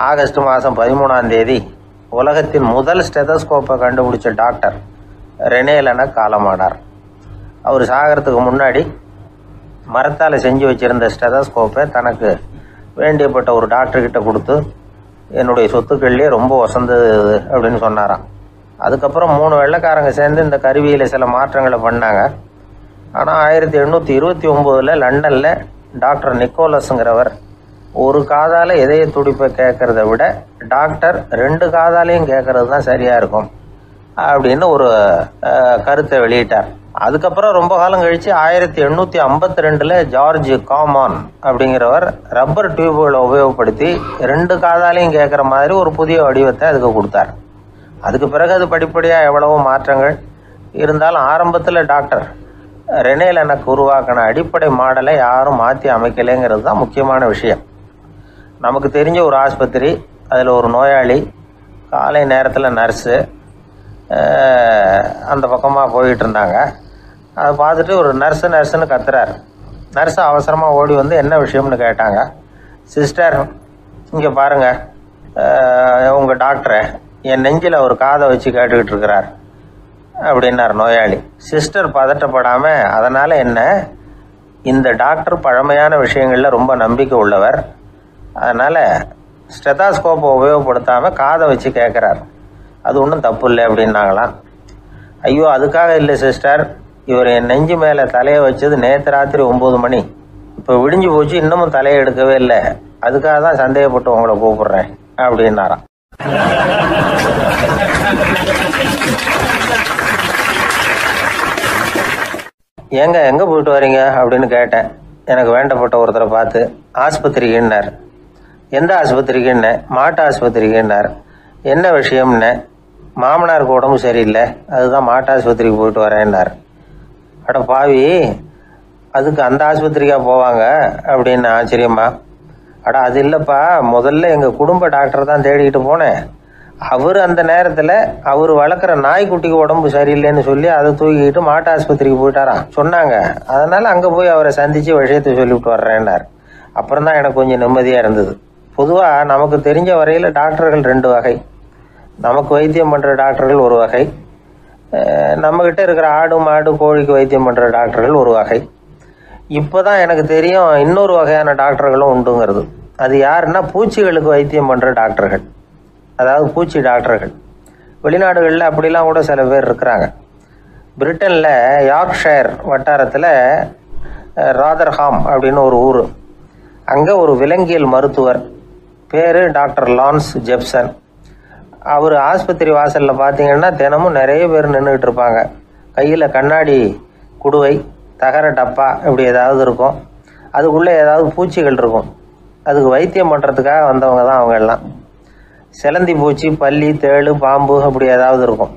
ஆகஸ்ட் மாதம் 13 உலகத்தின் முதல் ஸ்டெதஸ்கோப்பை கண்டுபிடிச்ச டாக்டர் ரெனே லெனக் காலமானார். அவர் சாகிறதுக்கு முன்னாடி மரத்தால் செஞ்சு வச்சுருந்த ஸ்டெதஸ்கோப்பை தனக்கு வேண்டியப்பட்ட ஒரு டாக்டர்கிட்ட கொடுத்து, என்னுடைய சொத்துக்கள்லேயே ரொம்ப வசந்தது அப்படின்னு சொன்னாராம். அதுக்கப்புறம் 3 வெள்ளைக்காரங்க சேர்ந்து இந்த கருவியில் சில மாற்றங்களை பண்ணாங்க. ஆனால் 1829 லண்டனில் டாக்டர் நிக்கோலஸுங்கிறவர் ஒரு காதால் இதய துடிப்பை கேட்குறத விட டாக்டர் 2 காதாலையும் கேட்குறது தான் சரியாக இருக்கும் அப்படின்னு ஒரு கருத்தை வெளியிட்டார். அதுக்கப்புறம் ரொம்ப காலம் கழித்து 1852 ஜார்ஜ் காமான் அப்படிங்கிறவர் ரப்பர் டியூப்களை உபயோகப்படுத்தி 2 காதாலையும் கேட்குற மாதிரி ஒரு புதிய வடிவத்தை அதுக்கு கொடுத்தார். அதுக்கு பிறகு அது படிப்படியாக எவ்வளவோ மாற்றங்கள் இருந்தாலும் ஆரம்பத்தில் டாக்டர் ரெனே லெனக் உருவாக்கின அடிப்படை மாடலை யாரும் மாற்றி அமைக்கலைங்கிறது தான் முக்கியமான விஷயம். நமக்கு தெரிஞ்ச ஒரு ஆஸ்பத்திரி, அதில் ஒரு நோயாளி, காலை நேரத்தில் நர்ஸு அந்த பக்கமாக போயிட்டு இருந்தாங்க. அதை பார்த்துட்டு ஒரு நர்ஸுன்னு கத்துறாரு. நர்ஸு அவசரமாக ஓடி என்ன விஷயம்னு கேட்டாங்க. சிஸ்டர், இங்கே பாருங்கள், உங்கள் டாக்டரை என் நெஞ்சில் அவர் காதை வச்சு கேட்டுக்கிட்டு இருக்கிறார் அப்படின்னார் நோயாளி. சிஸ்டர் பதட்டப்படாமல், அதனால் என்ன, இந்த டாக்டர் பழமையான விஷயங்களில் ரொம்ப நம்பிக்கை உள்ளவர், அதனால் ஸ்டெதாஸ்கோப்பை உபயோகப்படுத்தாமல் காதை வச்சு கேட்குறார், அது ஒன்றும் தப்பு இல்லை அப்படின்னாங்களாம். ஐயோ, அதுக்காக இல்லை சிஸ்டர், இவர் என் நெஞ்சு மேலே தலையை வச்சது நேற்று ராத்திரி 9 மணி, இப்போ விடிஞ்சு போச்சு, இன்னமும் தலையை எடுக்கவே இல்லை, அதுக்காக தான் சந்தேகப்பட்டு உங்களை கூப்பிடுறேன் அப்படின்னாராம். ஏங்க எங்கே போயிட்டு வரீங்க அப்படின்னு கேட்டேன். எனக்கு வேண்டப்பட்ட ஒருத்தரை பார்த்து. ஆஸ்பத்திரிக்குன்னார். எந்த ஆஸ்பத்திரிக்குன்னே? மாட்டு ஆஸ்பத்திரிக்குன்னார். என்ன விஷயம்னே? மாமனாருக்கு உடம்பு சரியில்லை, அதுதான் மாட்டு ஆஸ்பத்திரிக்கு போயிட்டு வரேன்னார். அட பாவி, அதுக்கு அந்த ஆஸ்பத்திரிக்கா போவாங்க அப்படின்னு ஆச்சரியமா. அட அது இல்லைப்பா, முதல்ல எங்கள் குடும்ப டாக்டர் தான் தேடிக்கிட்டு போனேன். அவர் அந்த நேரத்தில் அவர் வளர்க்குற நாய்க்குட்டிக்கு உடம்பு சரியில்லைன்னு சொல்லி அதை தூக்கிக்கிட்டு மாட்டு ஆஸ்பத்திரிக்கு போயிட்டாராம் சொன்னாங்க. அதனால் அங்கே போய் அவரை சந்தித்து விஷயத்தை சொல்லிவிட்டு வர்றேன்னார். அப்புறம் தான் எனக்கு கொஞ்சம் நிம்மதியாக இருந்தது. பொதுவாக நமக்கு தெரிஞ்ச வரையில் டாக்டர்கள் 2 வகை. நமக்கு வைத்தியம் பண்ணுற டாக்டர்கள் ஒரு வகை, நம்மக்கிட்ட இருக்கிற ஆடு மாடு கோழிக்கு வைத்தியம் பண்ணுற டாக்டர்கள் ஒரு வகை. இப்போ தான் எனக்கு தெரியும் இன்னொரு வகையான டாக்டர்களும் உண்டுங்கிறது. அது யாருன்னா பூச்சிகளுக்கு வைத்தியம் பண்ணுற டாக்டர்கள், அதாவது பூச்சி டாக்டர்கள். வெளிநாடுகளில் அப்படிலாம் கூட சில பேர் இருக்கிறாங்க. பிரிட்டனில் யார்க்ஷயர் வட்டாரத்தில் ராதர்ஹாம் அப்படின்னு ஒரு ஊர், அங்கே ஒரு விலங்கியல் மருத்துவர் பேர் டாக்டர் லான்ஸ் ஜெப்சன். அவர் ஆஸ்பத்திரி வாசலில் பார்த்தீங்கன்னா தினமும் நிறைய பேர் நின்றுக்கிட்டு இருப்பாங்க. கையில் கண்ணாடி குடுவை, தகர டப்பா இப்படி ஏதாவது இருக்கும், அதுக்குள்ளே ஏதாவது பூச்சிகள் இருக்கும். அதுக்கு வைத்தியம் பண்ணுறதுக்காக வந்தவங்க தான் அவங்க எல்லாம். சிலந்தி பூச்சி, பல்லி, தேளு, பாம்பு அப்படி ஏதாவது இருக்கும்.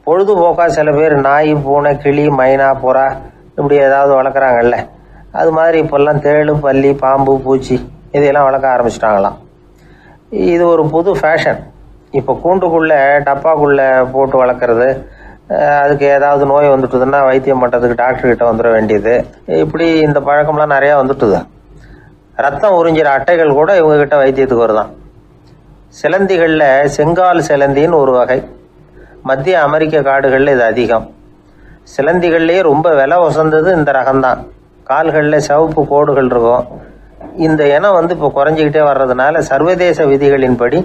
பொழுதுபோக்காக சில பேர் நாய், பூனை, கிளி, மைனா, புறா இப்படி ஏதாவது வளர்க்குறாங்கல்ல, அது மாதிரி இப்போல்லாம் தேளு, பல்லி, பாம்பு, பூச்சி இதையெல்லாம் வளர்க்க ஆரம்பிச்சிட்டாங்களாம். இது ஒரு புது ஃபேஷன். இப்போ கூண்டுக்குள்ளே டப்பாக்குள்ளே போட்டு வளர்க்குறது, அதுக்கு ஏதாவது நோய் வந்துட்டுதுன்னா வைத்தியம் பண்ணுறதுக்கு டாக்டர்கிட்ட வந்துட வேண்டியது, இப்படி இந்த பழக்கம்லாம் நிறையா வந்துட்டுது. ரத்தம் உறிஞ்சிற அட்டைகள் கூட இவங்ககிட்ட வைத்தியத்துக்கு வருதான். சிலந்திகளில் செங்கால் சிலந்தின்னு ஒரு வகை. மத்திய அமெரிக்க காடுகளில் இது அதிகம். சிலந்திகள்லேயே ரொம்ப விலை உசந்தது இந்த ரகம்தான். கால்களில் சிவப்பு கோடுகள் இருக்கும். இந்த இனம் இப்போ குறைஞ்சிக்கிட்டே வர்றதுனால சர்வதேச விதிகளின்படி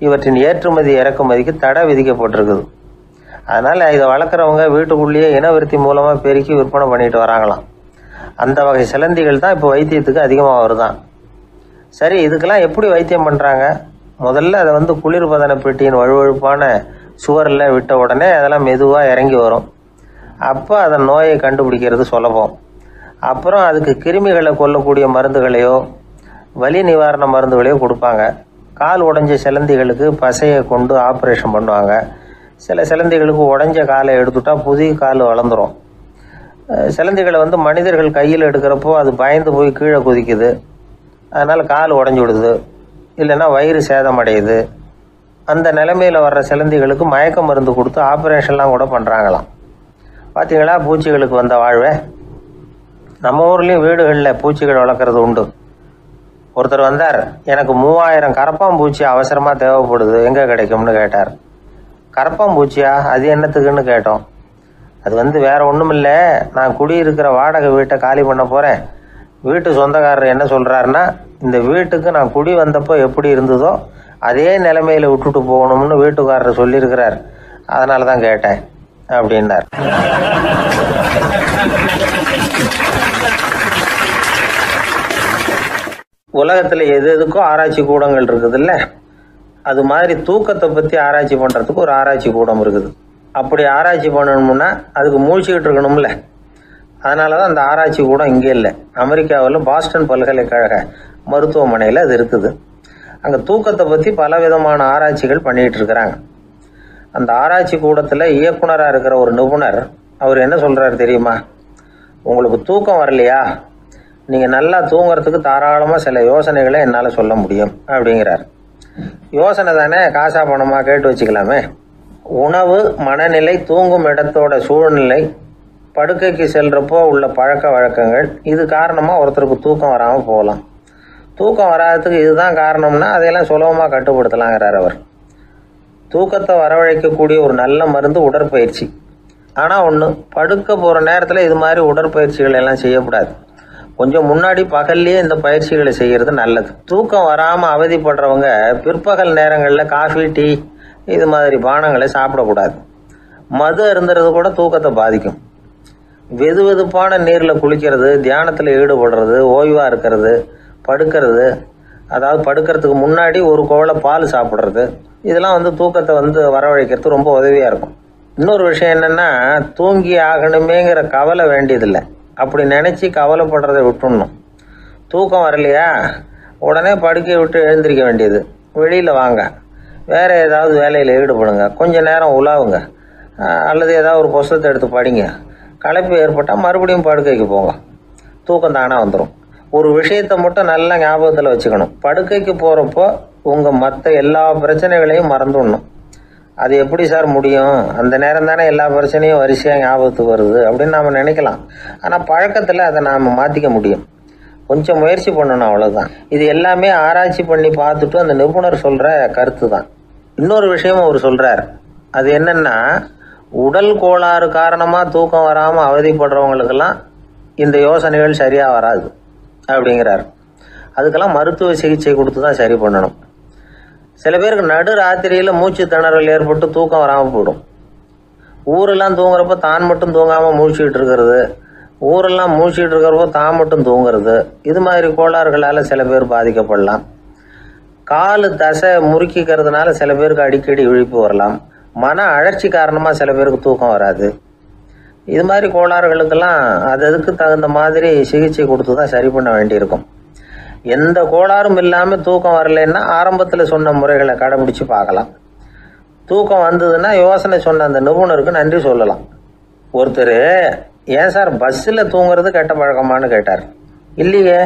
இவற்றின் ஏற்றுமதி இறக்குமதிக்கு தடை விதிக்கப்பட்டிருக்குது. அதனால் இதை வளர்க்குறவங்க வீட்டுக்குள்ளேயே இனவிருத்தி மூலமாக பெருக்கி விற்பனை பண்ணிட்டு வராங்களாம். அந்த வகை சிலந்திகள் தான் இப்போ வைத்தியத்துக்கு அதிகமாக வருதான். சரி, இதுக்கெல்லாம் எப்படி வைத்தியம் பண்ணுறாங்க? முதல்ல அதை குளிர்பதன பெட்டியின் வழுவழுப்பான சுவரில் விட்ட உடனே அதெல்லாம் மெதுவாக இறங்கி வரும். அப்போ அதன் நோயை கண்டுபிடிக்கிறது சுலபம். அப்புறம் அதுக்கு கிருமிகளை கொல்லக்கூடிய மருந்துகளையோ வலி நிவாரண மருந்துகளையோ கொடுப்பாங்க. கால் உடைஞ்ச சிலந்திகளுக்கு பசையை கொண்டு ஆப்ரேஷன் பண்ணுவாங்க. சில சிலந்திகளுக்கு உடைஞ்ச காலை எடுத்துட்டா புதிய கால் வளர்ந்துடும். சிலந்திகளை மனிதர்கள் கையில் எடுக்கிறப்போ அது பயந்து போய் கீழே குதிக்குது, அதனால் கால் உடஞ்சி விடுது, இல்லைன்னா வயிறு சேதமடையுது. அந்த நிலைமையில் வர்ற சிலந்திகளுக்கு மயக்க மருந்து கொடுத்து ஆப்ரேஷன்லாம் கூட பண்ணுறாங்களாம். பார்த்தீங்களா பூச்சிகளுக்கு வந்த வாழ்வே. நம்ம ஊர்லேயும் வீடுகளில் பூச்சிகள் வளர்க்குறது உண்டு. ஒருத்தர் வந்தார், எனக்கு 3000 கரப்பாம்பூச்சி அவசரமாக தேவைப்படுது, எங்கே கிடைக்கும்னு கேட்டார். கரப்பாம்பூச்சியா, அது என்னத்துக்குன்னு கேட்டோம். அது வேற ஒன்றும் இல்லை, நான் குடியிருக்கிற வாடகை வீட்டை காலி பண்ண போகிறேன். வீட்டு சொந்தக்காரர் என்ன சொல்கிறாருன்னா, இந்த வீட்டுக்கு நான் குடி வந்தப்போ எப்படி இருந்ததோ அதே நிலைமையில் விட்டுட்டு போகணும்னு வீட்டுக்காரர் சொல்லியிருக்கிறார், அதனால தான் கேட்டேன் அப்படின்னார். உலகத்தில் எது எதுக்கும் ஆராய்ச்சி கூடங்கள் இருக்குதுல்ல, அது மாதிரி தூக்கத்தை பற்றி ஆராய்ச்சி பண்ணுறதுக்கு ஒரு ஆராய்ச்சி கூடம் இருக்குது. அப்படி ஆராய்ச்சி பண்ணணும்னா அதுக்கு மூழ்கிக்கிட்டு இருக்கணும்ல, அதனால தான் அந்த ஆராய்ச்சி கூடம் இங்கே இல்லை. அமெரிக்காவில் பாஸ்டன் பல்கலைக்கழக மருத்துவமனையில் அது இருக்குது. அங்கே தூக்கத்தை பற்றி பலவிதமான ஆராய்ச்சிகள் பண்ணிகிட்டு இருக்கிறாங்க. அந்த ஆராய்ச்சி கூடத்தில் இயக்குனராக இருக்கிற ஒரு நிபுணர், அவர் என்ன சொல்கிறாரு தெரியுமா? உங்களுக்கு தூக்கம் வரலையா, நீங்கள் நல்லா தூங்குறதுக்கு தாராளமாக சில யோசனைகளை என்னால் சொல்ல முடியும் அப்படிங்கிறார். யோசனை தானே, காசா பணமாக கேட்டு வச்சுக்கலாமே. உணவு, மனநிலை, தூங்கும் இடத்தோட சூழ்நிலை, படுக்கைக்கு செல்றப்போ உள்ள பழக்க வழக்கங்கள், இது காரணமாக ஒருத்தருக்கு தூக்கம் வராமல் போகலாம். தூக்கம் வராததுக்கு இதுதான் காரணம்னா அதையெல்லாம் சுலபமாக கட்டுப்படுத்தலாங்கிறார் அவர். தூக்கத்தை வரவழைக்கக்கூடிய ஒரு நல்ல மருந்து உடற்பயிற்சி. ஆனால் ஒன்று, படுக்க போகிற நேரத்தில் இது மாதிரி உடற்பயிற்சிகள் எல்லாம் செய்யக்கூடாது. கொஞ்சம் முன்னாடி பகல்லையே இந்த பயிற்சிகளை செய்கிறது நல்லது. தூக்கம் வராமல் அவதிப்படுறவங்க பிற்பகல் நேரங்களில் காஃபி, டீ இது மாதிரி பானங்களை சாப்பிடக்கூடாது. மது அருந்துறது கூட தூக்கத்தை பாதிக்கும். வெது வெதுப்பான நீரில் குளிக்கிறது, தியானத்தில் ஈடுபடுறது, ஓய்வாக இருக்கிறது, படுக்கிறது, அதாவது படுக்கிறதுக்கு முன்னாடி ஒரு கோவலை பால் சாப்பிட்றது, இதெல்லாம் தூக்கத்தை வரவழைக்கிறதுக்கு ரொம்ப உதவியாக இருக்கும். இன்னொரு விஷயம் என்னென்னா, தூங்கி ஆகணுமேங்கிற கவலை வேண்டியதில்லை. அப்படி நினச்சி கவலைப்படுறதை விட்டுடணும். தூக்கம் வரலையா, உடனே படுக்கையை விட்டு எழுந்திரிக்க வேண்டியது. வெளியில் வாங்க, வேறு ஏதாவது வேலையில் ஈடுபடுங்க, கொஞ்சம் நேரம் உலாவுங்க, அல்லது ஏதாவது ஒரு புஸ்தகத்தை எடுத்து படிங்க. களைப்பு ஏற்பட்டால் மறுபடியும் படுக்கைக்கு போங்க, தூக்கம் தானாக வந்துடும். ஒரு விஷயத்தை மட்டும் நல்லா ஞாபகத்தில் வச்சுக்கணும். படுக்கைக்கு போகிறப்போ உங்கள் மற்ற எல்லா பிரச்சனைகளையும் மறந்துடணும். அது எப்படி சார் முடியும், அந்த நேரம் தானே எல்லா பிரச்சனையும் வரிசையாக ஞாபகத்துக்கு வருது அப்படின்னு நாம் நினைக்கலாம். ஆனால் பழக்கத்தில் அதை நாம் மாற்றிக்க முடியும். கொஞ்சம் முயற்சி பண்ணணும், அவ்வளோதான். இது எல்லாமே ஆராய்ச்சி பண்ணி பார்த்துட்டு அந்த நிபுணர் சொல்கிற கருத்து தான். இன்னொரு விஷயமும் அவர் சொல்கிறார். அது என்னென்னா, உடல் கோளாறு காரணமாக தூக்கம் வராமல் அவதிப்படுறவங்களுக்கெல்லாம் இந்த யோசனைகள் சரியாக வராது அப்படிங்கிறார். அதுக்கெல்லாம் மருத்துவ சிகிச்சை கொடுத்து தான் சரி பண்ணணும். சில பேருக்கு நடு ராத்திரியில் மூச்சு திணறல் ஏற்பட்டு தூக்கம் வராமல் போயிடும். ஊரெல்லாம் தூங்குறப்ப தான் மட்டும் தூங்காமல் மூழ்கிட்டு இருக்கிறது, ஊரெல்லாம் மூழ்கிட்டு இருக்கிறப்போ தான் மட்டும் தூங்குறது, இது மாதிரி கோளாறுகளால் சில பேர் பாதிக்கப்படலாம். கால் தசை முறுக்கிக்கிறதுனால சில பேருக்கு அடிக்கடி விழிப்பு வரலாம். மன அழற்சி காரணமாக சில பேருக்கு தூக்கம் வராது. இது மாதிரி கோளாறுகளுக்கெல்லாம் அதுக்கு தகுந்த மாதிரி சிகிச்சை கொடுத்து தான் சரி பண்ண வேண்டியிருக்கும். எந்த கோளாறும் இல்லாமல் தூக்கம் வரலைன்னா ஆரம்பத்தில் சொன்ன முறைகளை கடைபிடிச்சு பார்க்கலாம். தூக்கம் வந்ததுன்னா யோசனை சொன்ன அந்த நிபுணருக்கு நன்றி சொல்லலாம். ஒருத்தர், ஏன் சார் பஸ்ஸில் தூங்குறது கெட்ட பழக்கமானு கேட்டார். இல்லையே,